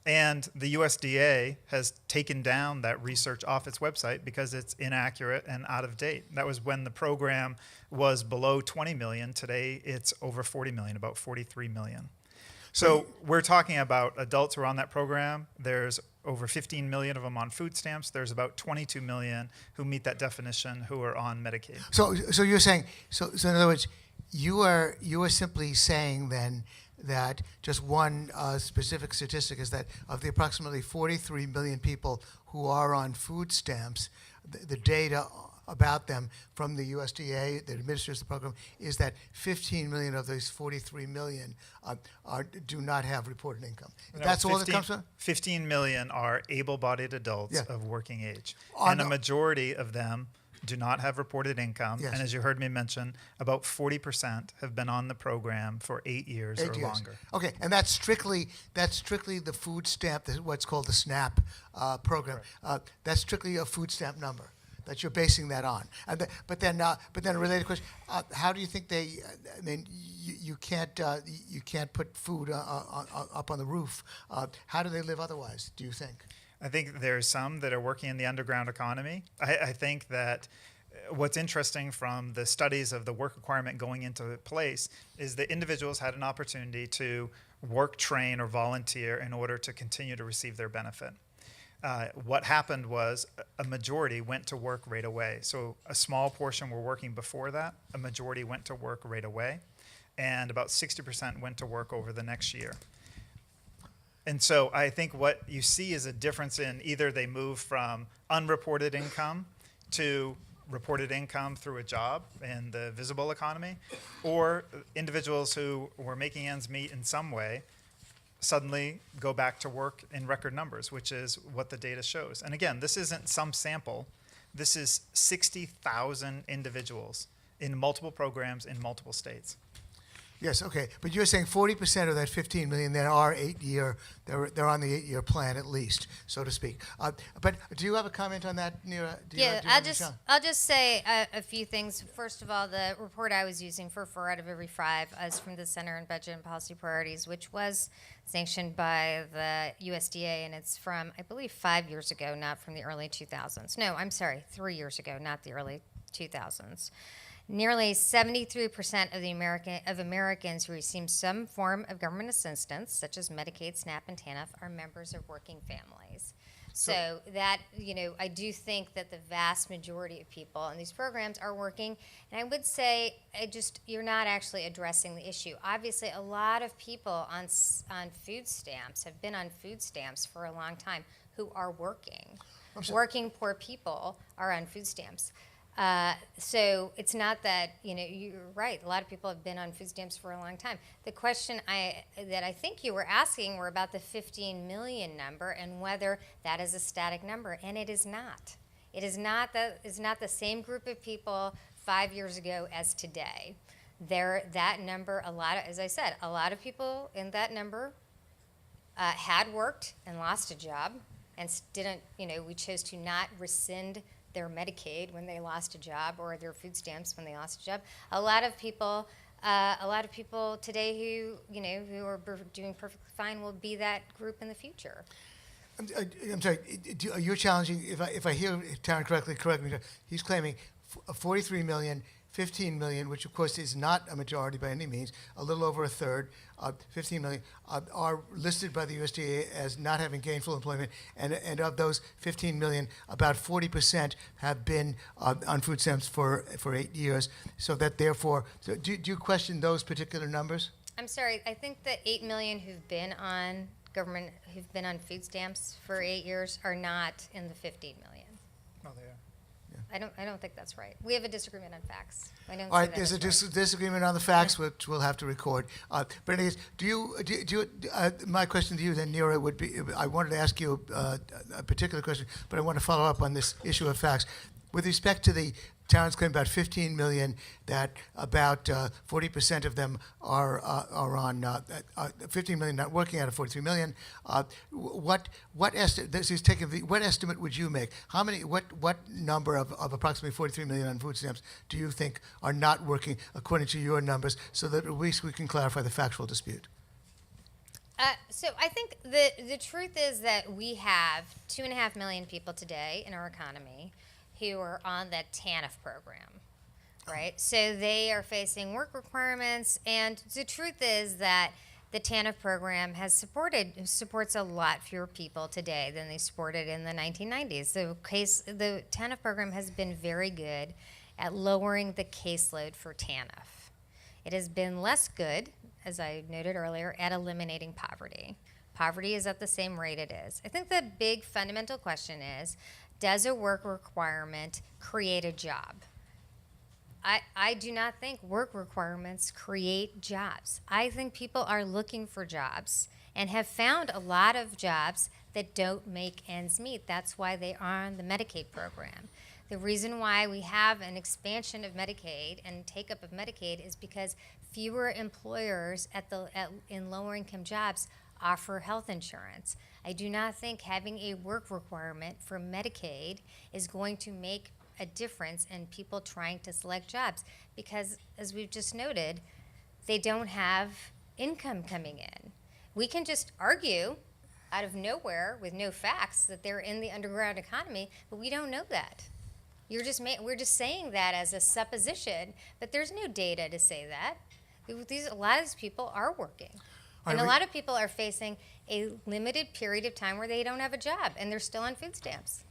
And the USDA has taken down that research off its website because it's inaccurate and out of date. That was when the program was below 20 million. Today, it's over 40 million, about 43 million. So we're talking about adults who are on that program. There's over 15 million of them on food stamps. There's about 22 million who meet that definition who are on Medicaid. So you're saying, so in other words, you are simply saying then that just one specific statistic is that of the approximately 43 million people who are on food stamps, the data about them from the USDA that administers the program is that 15 million of those 43 million do not have reported income. No, That's all that comes from? 15 million are able-bodied adults Yeah. of working age. On And a the- majority of them do not have reported income. Yes. And as you heard me mention, about 40% have been on the program for 8 years or 8 years. longer. Okay, and that's strictly the food stamp, what's called the SNAP program. That's strictly a food stamp number that you're basing that on. But then a related question: how do you think they? I mean, you can't put food up on the roof. How do they live otherwise? Do you think? I think there's some that are working in the underground economy. I think that what's interesting from the studies of the work requirement going into place is that individuals had an opportunity to work, train, or volunteer in order to continue to receive their benefit. What happened was a majority went to work right away. So a small portion were working before that. A majority went to work right away. And about 60% went to work over the next year. And so I think what you see is a difference in either they move from unreported income to reported income through a job in the visible economy, or individuals who were making ends meet in some way suddenly go back to work in record numbers, which is what the data shows. And again, this isn't some sample. This is 60,000 individuals in multiple programs in multiple states. Yes, okay. But you're saying 40% of that 15 million that are 8-year, they're on the 8-year plan at least, so to speak. But do you have a comment on that, Neera? I'll just say a few things. First of all, the report I was using for 4 out of every 5 is from the Center on Budget and Policy Priorities, which was sanctioned by the USDA, and it's from, I believe, 5 years ago, not from the early 2000s. No, I'm sorry, 3 years ago, not the early 2000s. Nearly 73% of Americans who receive some form of government assistance, such as Medicaid, SNAP, and TANF, are members of working families. So that, I do think that the vast majority of people in these programs are working. And I would say you're not actually addressing the issue. Obviously, a lot of people on food stamps have been on food stamps for a long time who are working. Working poor people are on food stamps. So it's not that, you're right. A lot of people have been on food stamps for a long time. The question that I think you were asking were about the 15 million number and whether that is a static number, and it is not. It is not the same group of people 5 years ago as today. That number, as I said, a lot of people in that number had worked and lost a job and didn't, we chose to not rescind their Medicaid when they lost a job or their food stamps when they lost a job. A lot of people today who are doing perfectly fine will be that group in the future. I'm sorry, you're challenging, if I hear Taryn correctly, correct me, he's claiming 43 million, 15 million, which of course is not a majority by any means, a little over a third, 15 million, are listed by the USDA as not having gainful employment, and of those 15 million, about 40% have been on food stamps for 8 years, so that therefore, do you question those particular numbers? I'm sorry, I think the 8 million who've been on food stamps for 8 years are not in the 15 million. Oh, they are. I don't think that's right. We have a disagreement on facts. I don't. All right, there's a disagreement on the facts, which we'll have to record. But anyways, my question to you then, Neera, would be, I wanted to ask you a particular question, but I want to follow up on this issue of facts. with respect to the Tarrant's claim about 15 million, that about 40% of them are on 15 million not working out of 43 million. What estimate? This is taking what estimate would you make? How many? What number of approximately 43 million on food stamps do you think are not working according to your numbers, so that at least we can clarify the factual dispute? So I think the truth is that we have 2.5 million people today in our economy who are on the TANF program, right? So they are facing work requirements, and the truth is that the TANF program supports a lot fewer people today than they supported in the 1990s. The TANF program has been very good at lowering the caseload for TANF. It has been less good, as I noted earlier, at eliminating poverty. Poverty is at the same rate it is. I think the big fundamental question is, does a work requirement create a job? I do not think work requirements create jobs. I think people are looking for jobs and have found a lot of jobs that don't make ends meet. That's why they are on the Medicaid program. The reason why we have an expansion of Medicaid and take-up of Medicaid is because fewer employers in lower-income jobs offer health insurance. I do not think having a work requirement for Medicaid is going to make a difference in people trying to select jobs because, as we've just noted, they don't have income coming in. We can just argue out of nowhere with no facts that they're in the underground economy, but we don't know that. We're just saying that as a supposition, but there's no data to say that. A lot of these people are working. And a lot of people are facing a limited period of time where they don't have a job, and they're still on food stamps.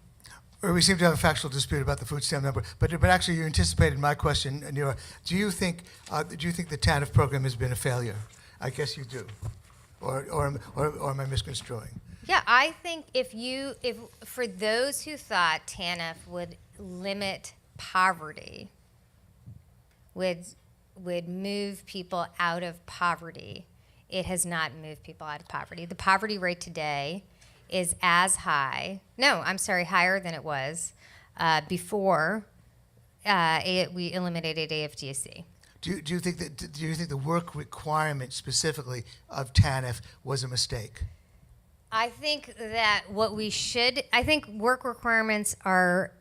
We seem to have a factual dispute about the food stamp number, but actually you anticipated my question, Neera. Do you think the TANF program has been a failure? I guess you do, or am I misconstruing? Yeah, I think if for those who thought TANF would limit poverty, would move people out of poverty, it has not moved people out of poverty. The poverty rate today is higher than it was before we eliminated AFDC. Do you think the work requirement specifically of TANF was a mistake? I think that I think work requirements are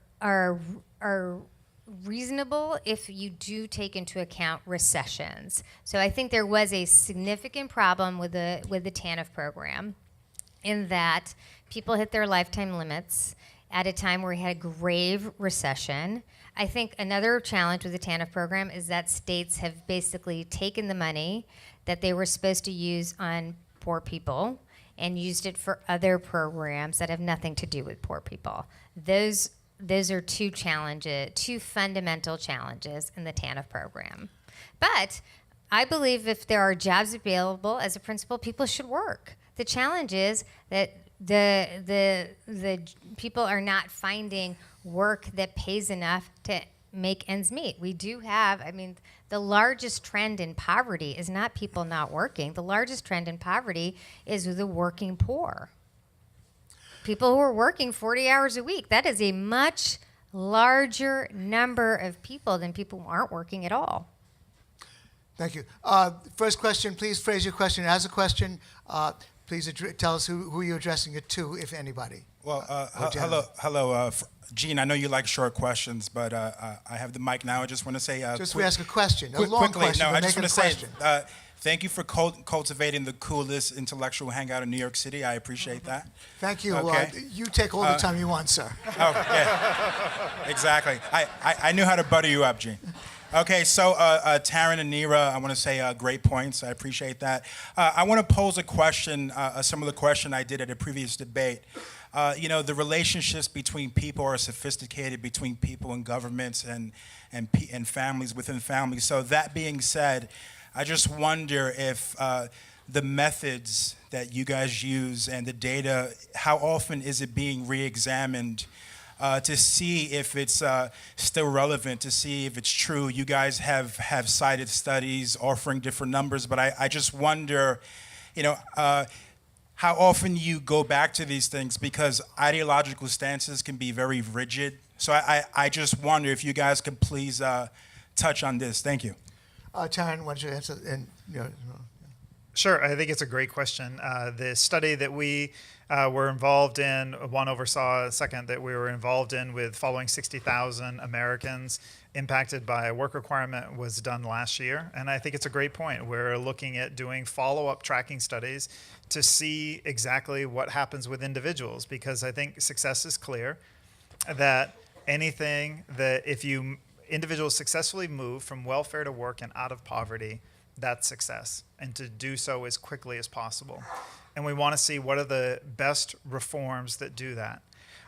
reasonable if you do take into account recessions. So I think there was a significant problem with the TANF program in that people hit their lifetime limits at a time where we had a grave recession. I think another challenge with the TANF program is that states have basically taken the money that they were supposed to use on poor people and used it for other programs that have nothing to do with poor people. Those are two fundamental challenges in the TANF program. But I believe if there are jobs available, as a principle, people should work. The challenge is that the people are not finding work that pays enough to make ends meet. We do have, the largest trend in poverty is not people not working. The largest trend in poverty is the working poor. People who are working 40 hours a week. That is a much larger number of people than people who aren't working at all. Thank you. First question, please phrase your question as a question. Please tell us who you're addressing it to, if anybody. Well, hello, Gene. I know you like short questions, but I have the mic now. I just want to say, we ask a question, a long quickly. question. No, I just want to say, question. thank you for cultivating the coolest intellectual hangout in New York City. I appreciate that. Thank you. Okay. You take all the time you want, sir. Oh, yeah, exactly. I knew how to butter you up, Gene. Okay, so Tarrant and Neera, I want to say great points. I appreciate that. I want to pose a question, a similar question I did at a previous debate. The relationships between people are sophisticated between people and governments and families within families. So that being said, I just wonder if the methods that you guys use and the data, how often is it being re-examined to see if it's still relevant, to see if it's true? You guys have cited studies offering different numbers, but I just wonder, how often you go back to these things, because ideological stances can be very rigid So I just wonder if you guys could please touch on this. Thank you. Taryn, why don't you answer? And Sure, I think it's a great question. The study that we were involved in, one oversaw, a second that we were involved in with following 60,000 Americans impacted by a work requirement was done last year. And I think it's a great point. We're looking at doing follow-up tracking studies to see exactly what happens with individuals, because I think success is clear that anything that if you individuals successfully move from welfare to work and out of poverty, that's success, and to do so as quickly as possible. And we want to see what are the best reforms that do that.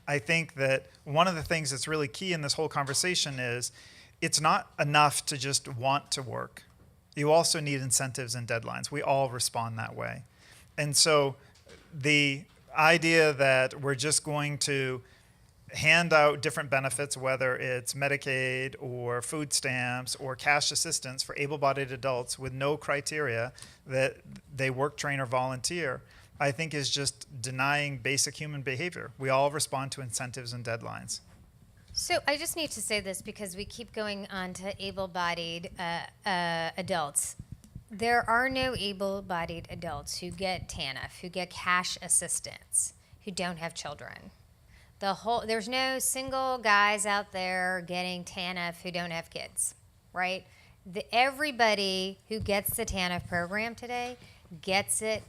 I think that one of the things that's really key in this whole conversation is it's not enough to just want to work. You also need incentives and deadlines. We all respond that way. And so the idea that we're just going to hand out different benefits, whether it's Medicaid or food stamps or cash assistance for able-bodied adults with no criteria that they work, train, or volunteer, I think is just denying basic human behavior. We all respond to incentives and deadlines. So I just need to say this because we keep going on to able-bodied adults. There are no able-bodied adults who get TANF, who get cash assistance, who don't have children. There's no single guys out there getting TANF who don't have kids, right? Everybody who gets the TANF program today gets it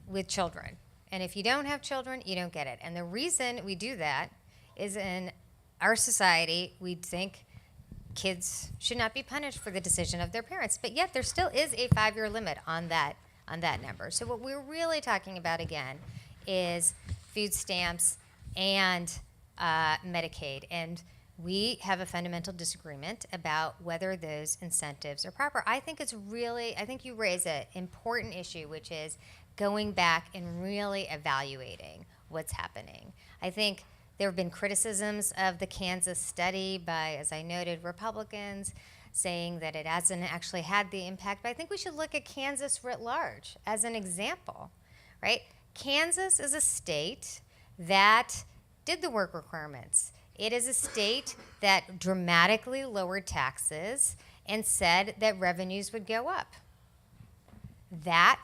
with children. And if you don't have children, you don't get it. And the reason we do that is in our society, we think kids should not be punished for the decision of their parents. But yet there still is a 5-year limit on that number. So what we're really talking about again is food stamps and Medicaid. And we have a fundamental disagreement about whether those incentives are proper. I think you raise an important issue, which is going back and really evaluating what's happening. I think there have been criticisms of the Kansas study by, as I noted, Republicans, saying that it hasn't actually had the impact. But I think we should look at Kansas writ large as an example, right? Kansas is a state that did the work requirements. It is a state that dramatically lowered taxes and said that revenues would go up. That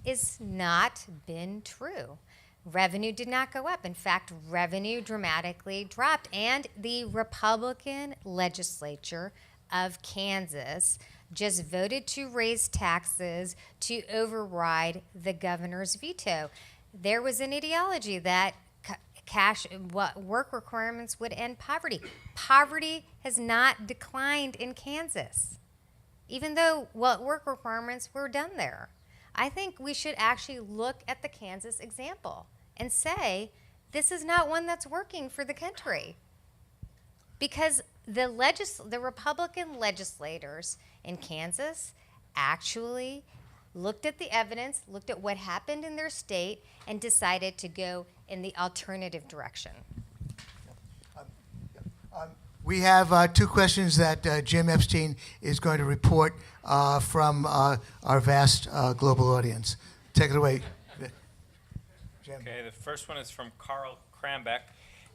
has not been true. Revenue did not go up. In fact, revenue dramatically dropped. And the Republican legislature of Kansas just voted to raise taxes to override the governor's veto. There was an ideology that work requirements would end poverty. Poverty has not declined in Kansas, even though work requirements were done there. I think we should actually look at the Kansas example and say, this is not one that's working for the country. Because the Republican legislators in Kansas actually looked at the evidence, looked at what happened in their state, and decided to go in the alternative direction. we have 2 questions that Jim Epstein is going to report from our vast global audience. Take it away, Jim. Okay, the first one is from Carl Krambeck.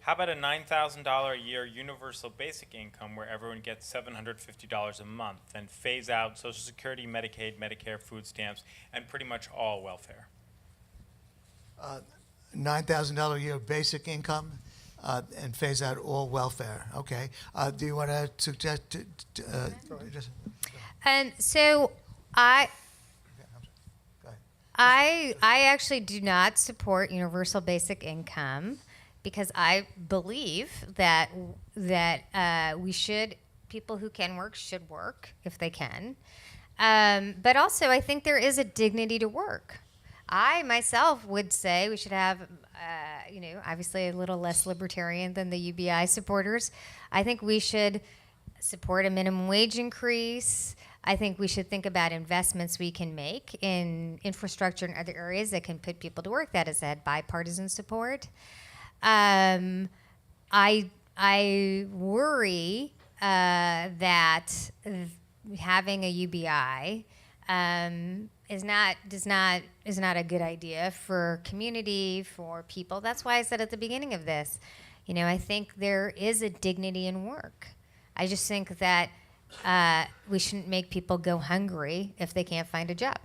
How about a $9,000 a year universal basic income where everyone gets $750 a month and phase out Social Security, Medicaid, Medicare, food stamps, and pretty much all welfare? $9,000 a year basic income and phase out all welfare. Okay. Do you want to suggest? So I Go ahead. I actually do not support universal basic income because I believe that people who can work should work if they can. But also, I think there is a dignity to work. I myself would say we should have, obviously a little less libertarian than the UBI supporters. I think we should support a minimum wage increase. I think we should think about investments we can make in infrastructure and other areas that can put people to work. That has had bipartisan support. I worry that having a UBI is not a good idea for community, for people. That's why I said at the beginning of this, I think there is a dignity in work. I just think that we shouldn't make people go hungry if they can't find a job.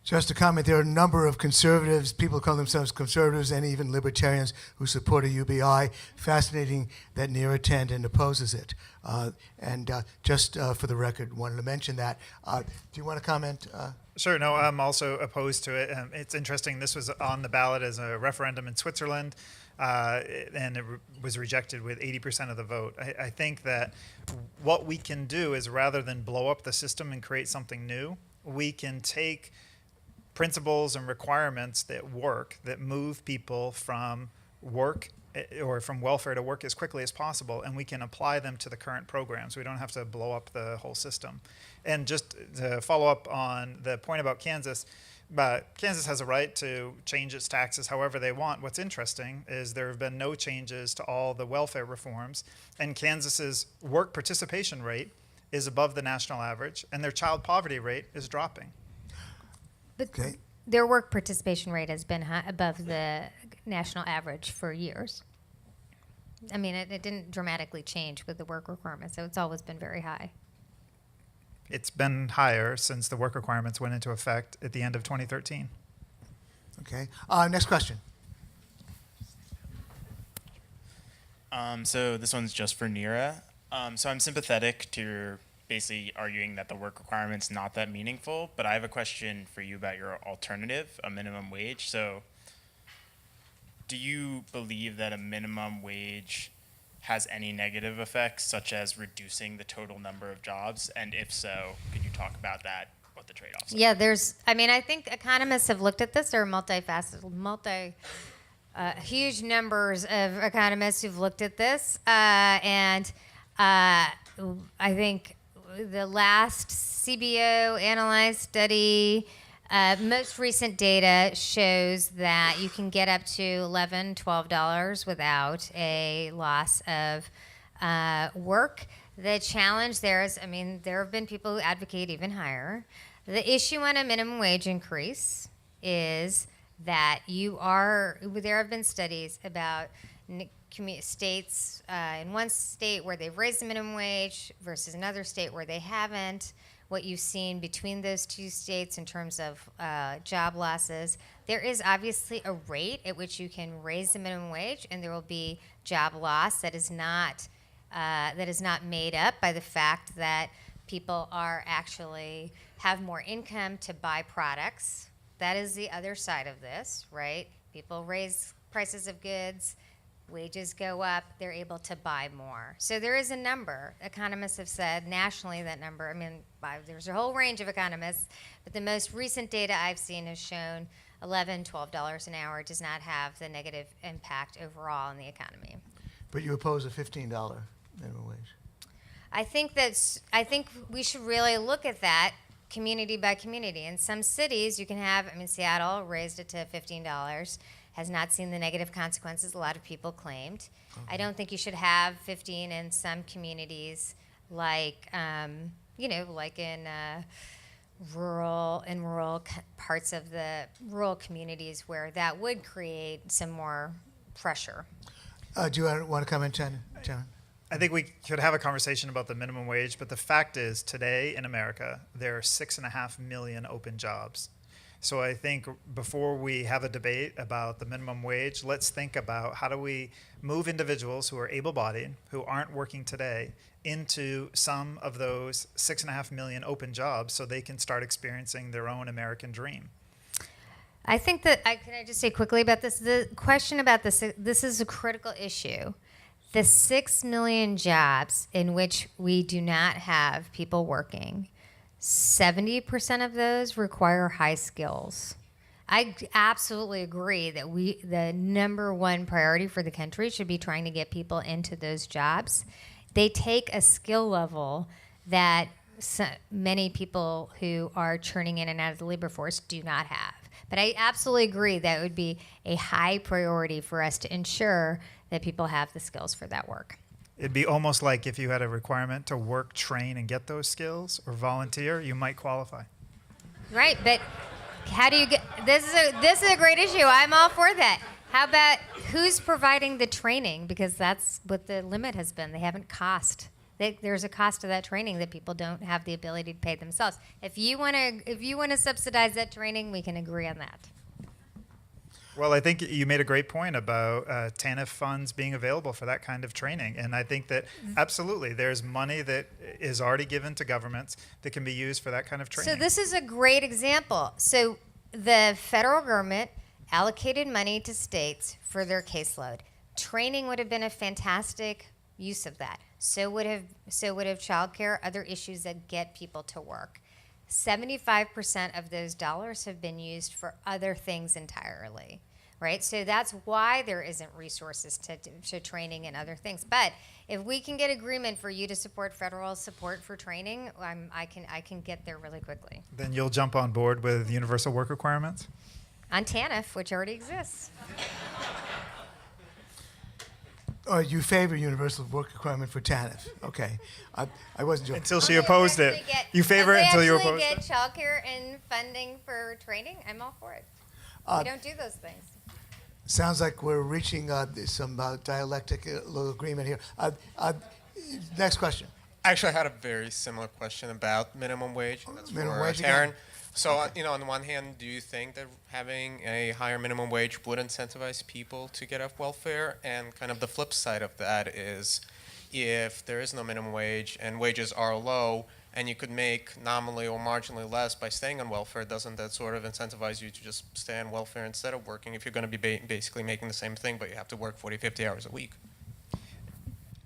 Just a comment, there are a number of conservatives, people who call themselves conservatives and even libertarians who support a UBI. Fascinating that Neera Tanden opposes it. Just for the record, wanted to mention that. Do you want to comment? Sure. No, I'm also opposed to it. It's interesting. This was on the ballot as a referendum in Switzerland, and it was rejected with 80% of the vote. I think that what we can do is, rather than blow up the system and create something new, we can take principles and requirements that work, that move people from work or from welfare to work as quickly as possible, and we can apply them to the current programs. We don't have to blow up the whole system. And just to follow up on the point about Kansas, Kansas has a right to change its taxes however they want. What's interesting is there have been no changes to all the welfare reforms, and Kansas's work participation rate is above the national average, and their child poverty rate is dropping. But Okay. their work participation rate has been high, above the national average for years. I mean, it didn't dramatically change with the work requirements, so it's always been very high. It's been higher since the work requirements went into effect at the end of 2013. Okay. Next question. So this one's just for Neera. So I'm sympathetic to your basically arguing that the work requirement's not that meaningful, but I have a question for you about your alternative, a minimum wage. So do you believe that a minimum wage has any negative effects, such as reducing the total number of jobs? And if so, could you talk about that, what the trade-offs are? Yeah, I think economists have looked at this. There are multifaceted, huge numbers of economists who've looked at this. And I think the last CBO analyzed study, most recent data shows that you can get up to $11, $12 without a loss of work. The challenge there is, there have been people who advocate even higher. The issue on a minimum wage increase is that there have been studies about states, in one state where they've raised the minimum wage versus another state where they haven't, what you've seen between those two states in terms of job losses. There is obviously a rate at which you can raise the minimum wage, and there will be job loss that is not made up by the fact that people are actually have more income to buy products. That is the other side of this, right? People raise prices of goods, wages go up, they're able to buy more. So there is a number. Economists have said nationally that number, there's a whole range of economists, but the most recent data I've seen has shown $11, $12 an hour does not have the negative impact overall in the economy. But you oppose a $15 minimum wage. I think we should really look at that community by community. In some cities, you can have, Seattle raised it to $15, has not seen the negative consequences a lot of people claimed. I don't think you should have 15 in some communities, like in rural parts of the rural communities where that would create some more pressure. Do you want to comment, John? I think we could have a conversation about the minimum wage, but the fact is today in America, there are 6.5 million open jobs. So I think before we have a debate about the minimum wage, let's think about how do we move individuals who are able-bodied, who aren't working today, into some of those 6.5 million open jobs so they can start experiencing their own American dream. I think that, can I just say quickly about this? The question about this is a critical issue. The 6 million jobs in which we do not have people working, 70% of those require high skills. I absolutely agree that the number one priority for the country should be trying to get people into those jobs. They take a skill level that many people who are churning in and out of the labor force do not have. But I absolutely agree that it would be a high priority for us to ensure that people have the skills for that work. It'd be almost like if you had a requirement to work, train, and get those skills, or volunteer, you might qualify. Right, but how do you get? This is a great issue. I'm all for that. How about who's providing the training? Because that's what the limit has been. They haven't cost. There's a cost to that training that people don't have the ability to pay themselves. If you want to subsidize that training, we can agree on that. Well, I think you made a great point about TANF funds being available for that kind of training. And I think that absolutely there's money that is already given to governments that can be used for that kind of training. So this is a great example. So the federal government allocated money to states for their caseload. Training would have been a fantastic use of that. So would have childcare, other issues that get people to work. 75% of those dollars have been used for other things entirely, right? So that's why there isn't resources to training and other things. But if we can get agreement for you to support federal support for training, I can get there really quickly. Then you'll jump on board with universal work requirements? On TANF, which already exists. You favor universal work requirement for TANF. Okay. I wasn't joking. Until she opposed it. You favor it until you oppose If we it? actually get childcare and funding for training, I'm all for it. We don't do those things. Sounds like we're reaching some dialectical agreement here. Next question. Actually, I had a very similar question about minimum wage. That's Minimum for wage Taryn. again? So, on the one hand, do you think that having a higher minimum wage would incentivize people to get off welfare? And kind of the flip side of that is, if there is no minimum wage and wages are low, and you could make nominally or marginally less by staying on welfare, doesn't that sort of incentivize you to just stay on welfare instead of working if you're going to be basically making the same thing, but you have to work 40, 50 hours a week?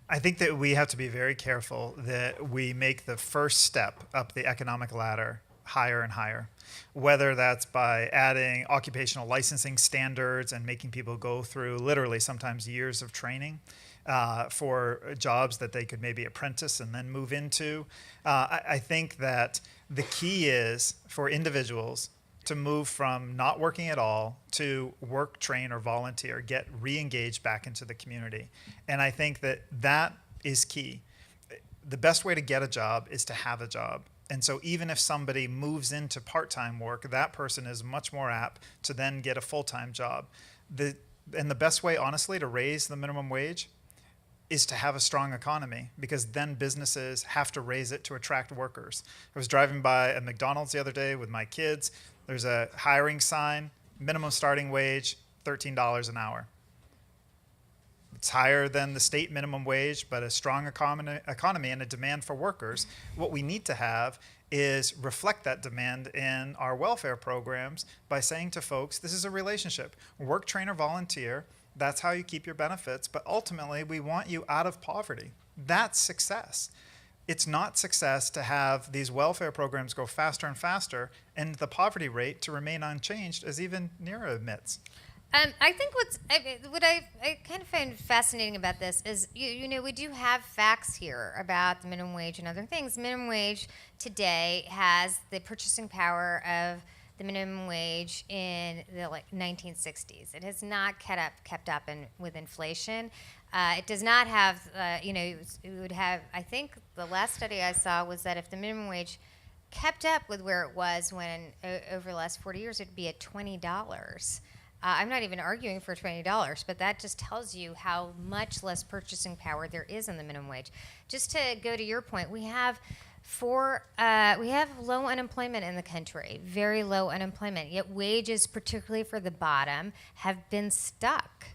I think that we have to be very careful that we make the first step up the economic ladder higher and higher, whether that's by adding occupational licensing standards and making people go through literally sometimes years of training for jobs that they could maybe apprentice and then move into. I think that the key is for individuals to move from not working at all to work, train, or volunteer, get re-engaged back into the community. And I think that that is key. The best way to get a job is to have a job. And so even if somebody moves into part-time work, that person is much more apt to then get a full-time job. And the best way, honestly, to raise the minimum wage is to have a strong economy, because then businesses have to raise it to attract workers. I was driving by a McDonald's the other day with my kids. There's a hiring sign, minimum starting wage, $13 an hour. It's higher than the state minimum wage, but a strong economy and a demand for workers. What we need to have is reflect that demand in our welfare programs by saying to folks, this is a relationship. Work, train, or volunteer. That's how you keep your benefits. But ultimately, we want you out of poverty. That's success. It's not success to have these welfare programs go faster and faster and the poverty rate to remain unchanged, as even NERA admits. I think what I kind of find fascinating about this is, you know, we do have facts here about the minimum wage and other things. Minimum wage today has the purchasing power of the minimum wage in the 1960s. It has not kept up with inflation. It does not have, it would have, I think the last study I saw was that if the minimum wage kept up with where it was when over the last 40 years, it'd be at $20. I'm not even arguing for $20, but that just tells you how much less purchasing power there is in the minimum wage. Just to go to your point, we have low unemployment in the country, very low unemployment, yet wages, particularly for the bottom, have been stuck.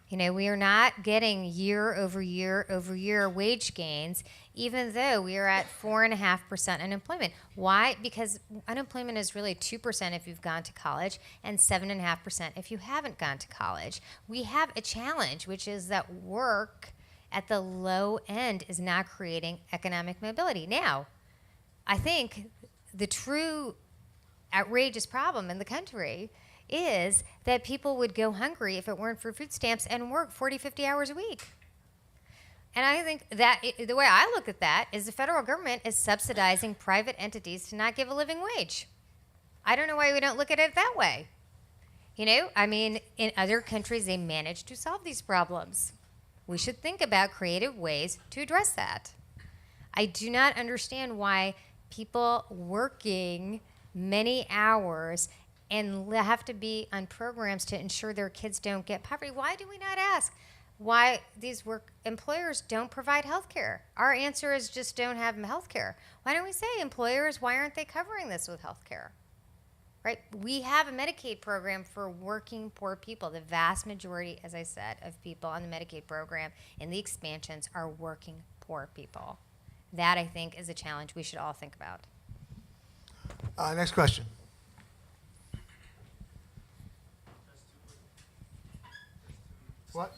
You know, we are not getting year over year wage gains, even though we are at 4.5% unemployment. Why? Because unemployment is really 2% if you've gone to college and 7.5% if you haven't gone to college. We have a challenge, which is that work at the low end is not creating economic mobility. Now, I think the true outrageous problem in the country is that people would go hungry if it weren't for food stamps and work 40, 50 hours a week. And I think that the way I look at that is the federal government is subsidizing private entities to not give a living wage. I don't know why we don't look at it that way. You know, I mean, in other countries, they manage to solve these problems. We should think about creative ways to address that. I do not understand why people working many hours and have to be on programs to ensure their kids don't get poverty. Why do we not ask why these employers don't provide health care? Our answer is just don't have health care. Why don't we say, employers, why aren't they covering this with health care? Right? We have a Medicaid program for working poor people. The vast majority, as I said, of people on the Medicaid program in the expansions are working poor people. That, I think, is a challenge we should all think about. Next question. What?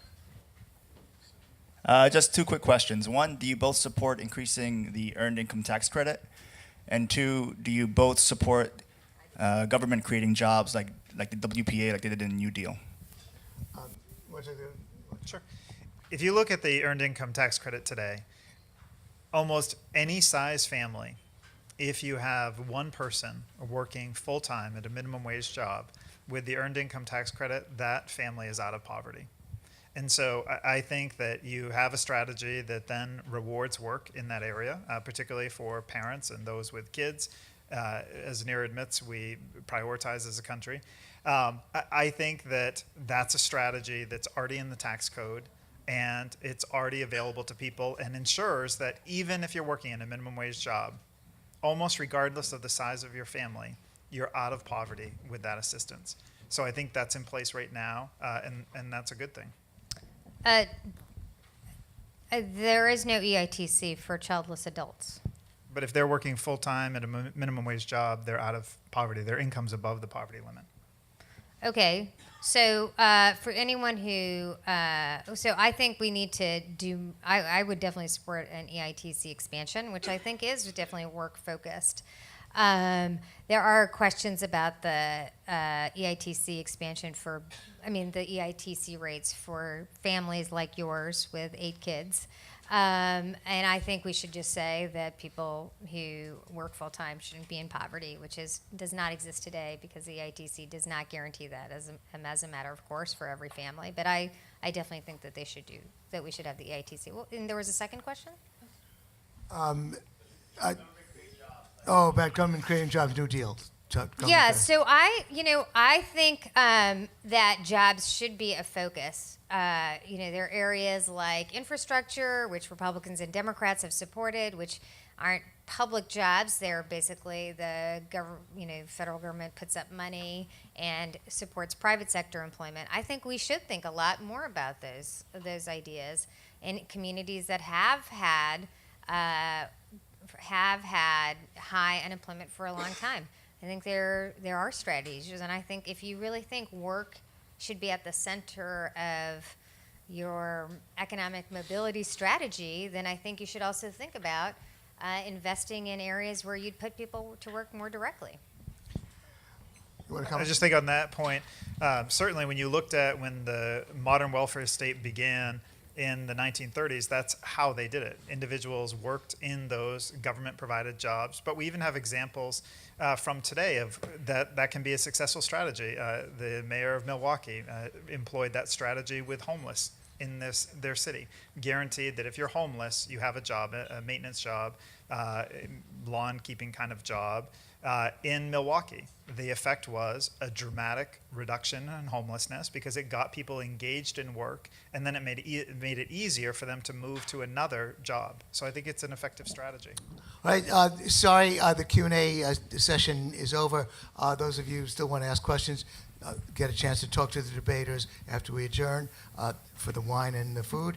Just two quick questions. One, do you both support increasing the earned income tax credit? And two, do you both support government creating jobs like the WPA, like they did in the New Deal? Sure. If you look at the earned income tax credit today, almost any size family, if you have one person working full-time at a minimum wage job with the earned income tax credit, that family is out of poverty. And so I think that you have a strategy that then rewards work in that area, particularly for parents and those with kids. As Neera admits, we prioritize as a country. I think that that's a strategy that's already in the tax code, and it's already available to people, and ensures that even if you're working in a minimum wage job, almost regardless of the size of your family, you're out of poverty with that assistance. So I think that's in place right now, and that's a good thing. There is no EITC for childless adults. But if they're working full-time at a minimum wage job, they're out of poverty. Their income's above the poverty limit. Okay, so for anyone who, so I think we need to do, I would definitely support an EITC expansion, which I think is definitely work-focused. There are questions about the EITC expansion for, the EITC rates for families like yours with 8 kids. And I think we should just say that people who work full-time shouldn't be in poverty, which does not exist today because the EITC does not guarantee that as a matter of course for every family. But I definitely think that we should have the EITC. Well, and there was a second question? About government creating jobs, New Deal. Yeah, so I think that jobs should be a focus. There are areas like infrastructure, which Republicans and Democrats have supported, which aren't public jobs. They're basically the federal government puts up money and supports private sector employment. I think we should think a lot more about those ideas in communities that have had high unemployment for a long time. I think there are strategies, and I think if you really think work should be at the center of your economic mobility strategy, then I think you should also think about investing in areas where you'd put people to work more directly. I just think on that point, certainly when you looked at when the modern welfare state began in the 1930s, that's how they did it. Individuals worked in those government-provided jobs, but we even have examples from today of that can be a successful strategy. The mayor of Milwaukee employed that strategy with homeless in their city. Guaranteed that if you're homeless, you have a job, a maintenance job, lawn keeping kind of job. In Milwaukee, the effect was a dramatic reduction in homelessness because it got people engaged in work, and then it made it easier for them to move to another job. So I think it's an effective strategy. All right, sorry, the Q&A session is over. Those of you who still want to ask questions, get a chance to talk to the debaters after we adjourn for the wine and the food.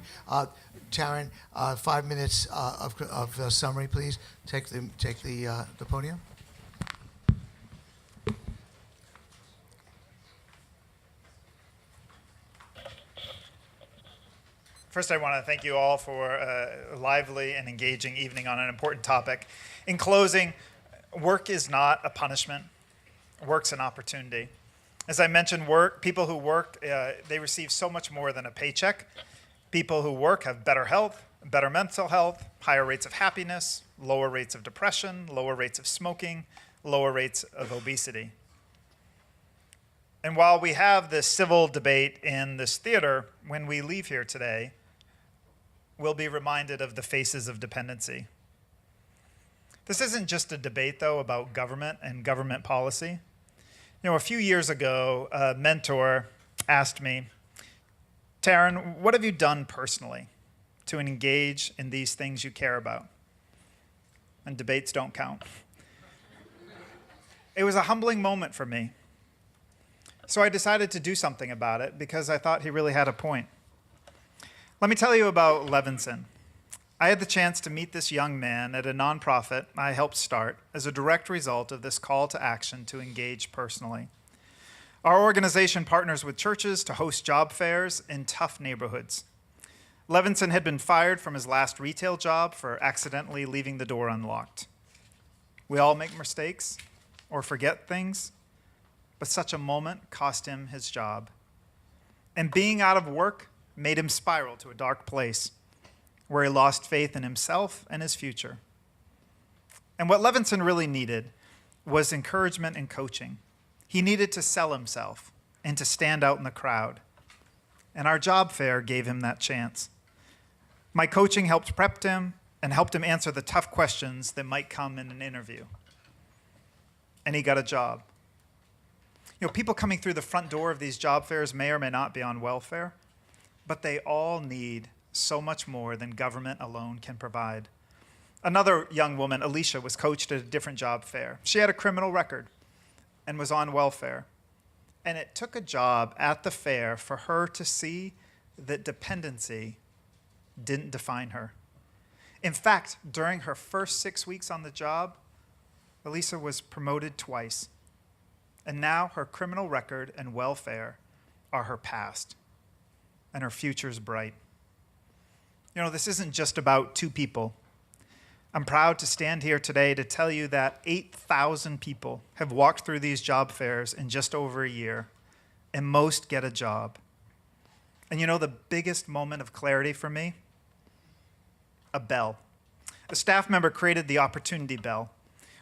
Taryn, 5 minutes of summary, please. Take the podium. First, I want to thank you all for a lively and engaging evening on an important topic. In closing, work is not a punishment. Work's an opportunity. As I mentioned, people who work, they receive so much more than a paycheck. People who work have better health, better mental health, higher rates of happiness, lower rates of depression, lower rates of smoking, lower rates of obesity. And while we have this civil debate in this theater, when we leave here today, we'll be reminded of the faces of dependency. This isn't just a debate, though, about government and government policy. You know, a few years ago, a mentor asked me, Taryn, what have you done personally to engage in these things you care about? And debates don't count. It was a humbling moment for me. So I decided to do something about it because I thought he really had a point. Let me tell you about Levinson. I had the chance to meet this young man at a nonprofit I helped start as a direct result of this call to action to engage personally. Our organization partners with churches to host job fairs in tough neighborhoods. Levinson had been fired from his last retail job for accidentally leaving the door unlocked. We all make mistakes or forget things, but such a moment cost him his job. And being out of work made him spiral to a dark place where he lost faith in himself and his future. And what Levinson really needed was encouragement and coaching. He needed to sell himself and to stand out in the crowd. And our job fair gave him that chance. My coaching helped prep him and helped him answer the tough questions that might come in an interview. And he got a job. You know, people coming through the front door of these job fairs may or may not be on welfare, but they all need so much more than government alone can provide. Another young woman, Alicia, was coached at a different job fair. She had a criminal record and was on welfare. And it took a job at the fair for her to see that dependency didn't define her. In fact, during her first 6 weeks on the job, Elisa was promoted twice. And now her criminal record and welfare are her past. And her future's bright. You know, this isn't just about two people. I'm proud to stand here today to tell you that 8,000 people have walked through these job fairs in just over a year, and most get a job. And you know the biggest moment of clarity for me? A bell. A staff member created the opportunity bell,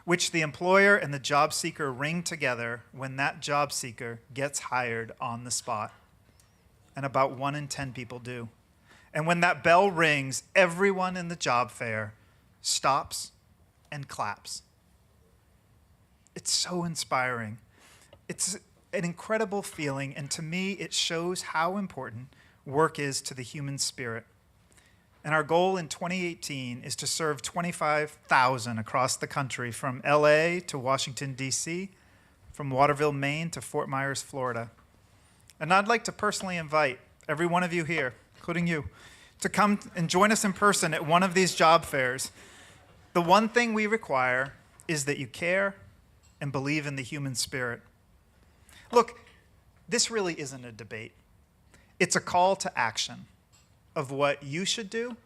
which the employer and the job seeker ring together when that job seeker gets hired on the spot. And about 1 in 10 people do. And when that bell rings, everyone in the job fair stops and claps. It's so inspiring. It's an incredible feeling, and to me, it shows how important work is to the human spirit. And our goal in 2018 is to serve 25,000 across the country, from LA to Washington, D.C., from Waterville, Maine to Fort Myers, Florida. And I'd like to personally invite every one of you here, including you, to come and join us in person at one of these job fairs. The one thing we require is that you care and believe in the human spirit. Look, this really isn't a debate. It's a call to action of what you should do,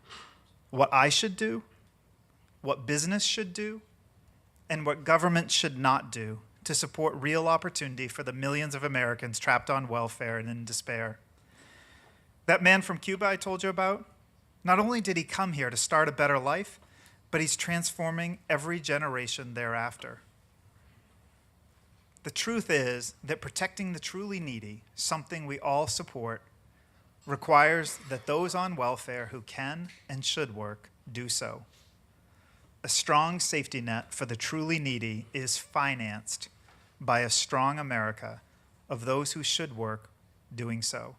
what I should do, what business should do, and what government should not do to support real opportunity for the millions of Americans trapped on welfare and in despair. That man from Cuba I told you about, not only did he come here to start a better life, but he's transforming every generation thereafter. The truth is that protecting the truly needy, something we all support, requires that those on welfare who can and should work do so. A strong safety net for the truly needy is financed by a strong America of those who should work doing so,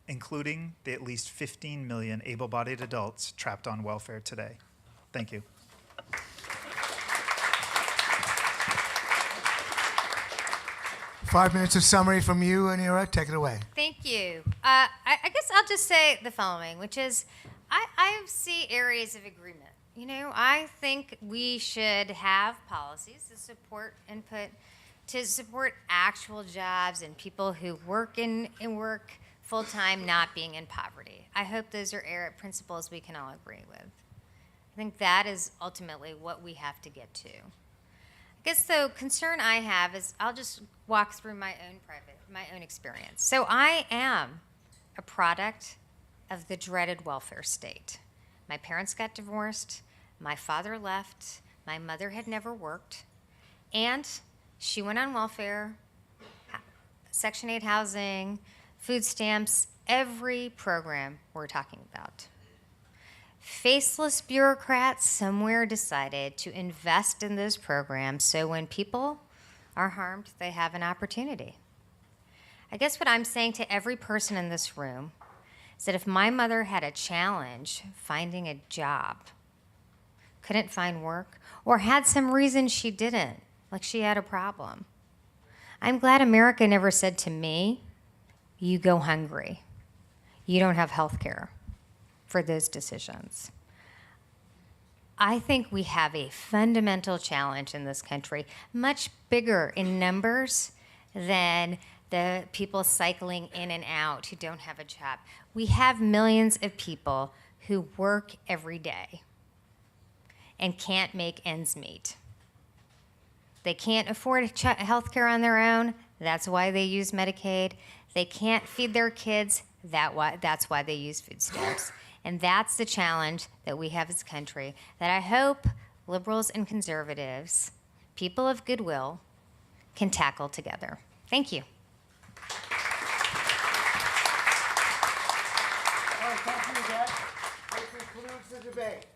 including the at least 15 million able-bodied adults trapped on welfare today. Thank you. Five minutes of summary from you, Anira. Take it away. Thank you. I guess I'll just say the following, which is I see areas of agreement. You know, I think we should have policies to support actual jobs and people who work and work full-time, not being in poverty. I hope those are principles we can all agree with. I think that is ultimately what we have to get to. I guess the concern I have is I'll just walk through my own experience. So I am a product of the dreaded welfare state. My parents got divorced, my father left, my mother had never worked, and she went on welfare, Section 8 housing, food stamps, every program we're talking about. Faceless bureaucrats somewhere decided to invest in those programs so when people are harmed, they have an opportunity. I guess what I'm saying to every person in this room is that if my mother had a challenge finding a job, couldn't find work, or had some reason she didn't, like she had a problem, I'm glad America never said to me, you go hungry. You don't have health care for those decisions. I think we have a fundamental challenge in this country, much bigger in numbers than the people cycling in and out who don't have a job. We have millions of people who work every day and can't make ends meet. They can't afford health care on their own. That's why they use Medicaid. They can't feed their kids. That's why they use food stamps. And that's the challenge that we have as a country that I hope liberals and conservatives, people of goodwill, can tackle together. Thank you. All right, thank you, Yvette. This concludes the debate.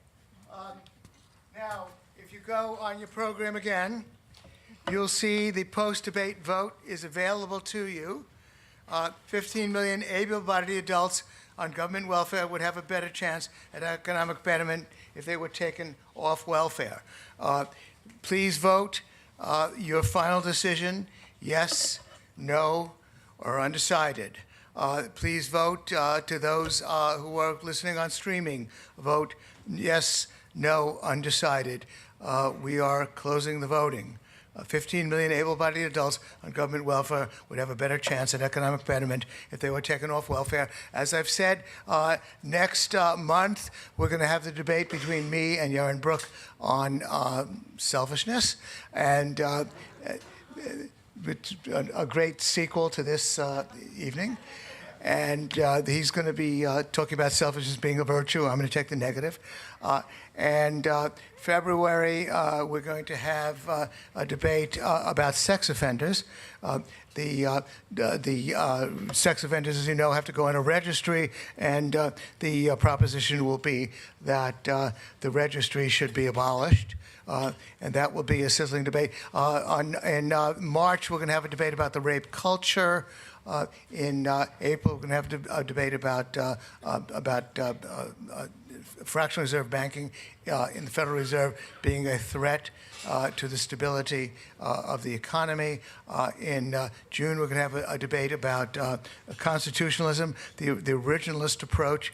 Now, if you go on your program again, you'll see the post-debate vote is available to you. 15 million able-bodied adults on government welfare would have a better chance at economic betterment if they were taken off welfare. Please vote your final decision, yes, no, or undecided. Please vote to those who are listening on streaming. Vote yes, no, undecided. We are closing the voting. 15 million able-bodied adults on government welfare would have a better chance at economic betterment if they were taken off welfare. As I've said, next month we're going to have the debate between me and Yaron Brook on selfishness, and a great sequel to this evening. And he's going to be talking about selfishness being a virtue. I'm going to take the negative. February, we're going to have a debate about sex offenders. The sex offenders, as you know, have to go on a registry, and the proposition will be that the registry should be abolished. And that will be a sizzling debate. In March, we're going to have a debate about the rape culture. In April, we're going to have a debate about fractional reserve banking in the Federal Reserve being a threat to the stability of the economy. In June, we're going to have a debate about constitutionalism, the originalist approach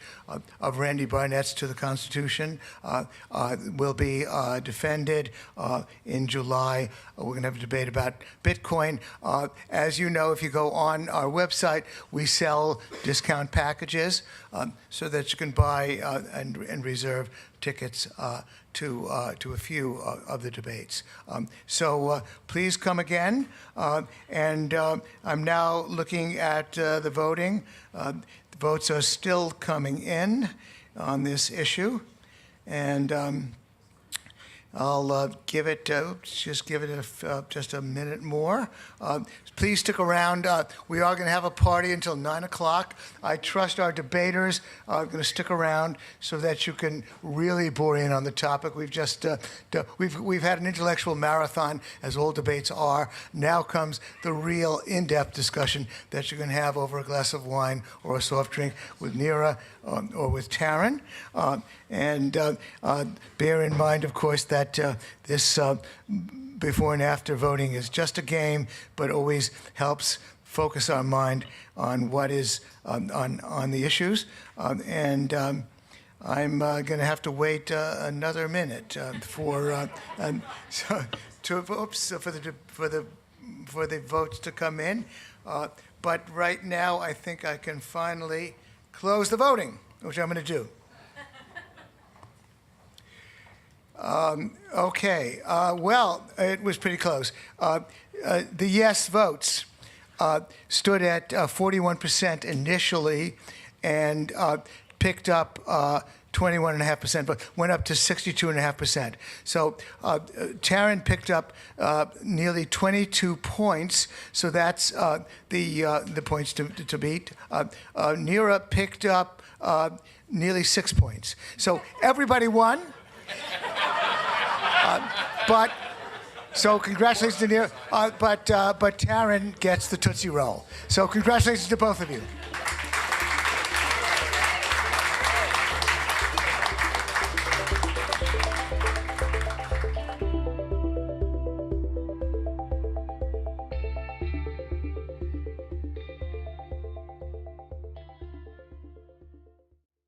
of Randy Barnett's to the Constitution will be defended. In July, we're going to have a debate about Bitcoin. As you know, if you go on our website, we sell discount packages so that you can buy and reserve tickets to a few of the debates. So please come again. And I'm now looking at the voting. The votes are still coming in on this issue. And I'll give it, just give it just a minute more. Please stick around. We are going to have a party until 9 o'clock. I trust our debaters are going to stick around so that you can really bore in on the topic. We've just we've had an intellectual marathon, as all debates are. Now comes the real in-depth discussion that you're going to have over a glass of wine or a soft drink with Neera or with Taryn. And bear in mind, of course, that this before and after voting is just a game, but always helps focus our mind on what is on the issues. And I'm going to have to wait another minute for the votes to come in. But right now, I think I can finally close the voting, which I'm going to do. Okay. Well, it was pretty close. The yes votes stood at 41% initially and picked up 21.5%, but went up to 62.5%. So Taryn picked up nearly 22 points, so that's the points to beat. Neera picked up nearly 6 points. So everybody won. But So congratulations to Neil, but Taryn gets the Tootsie Roll. So congratulations to both of you.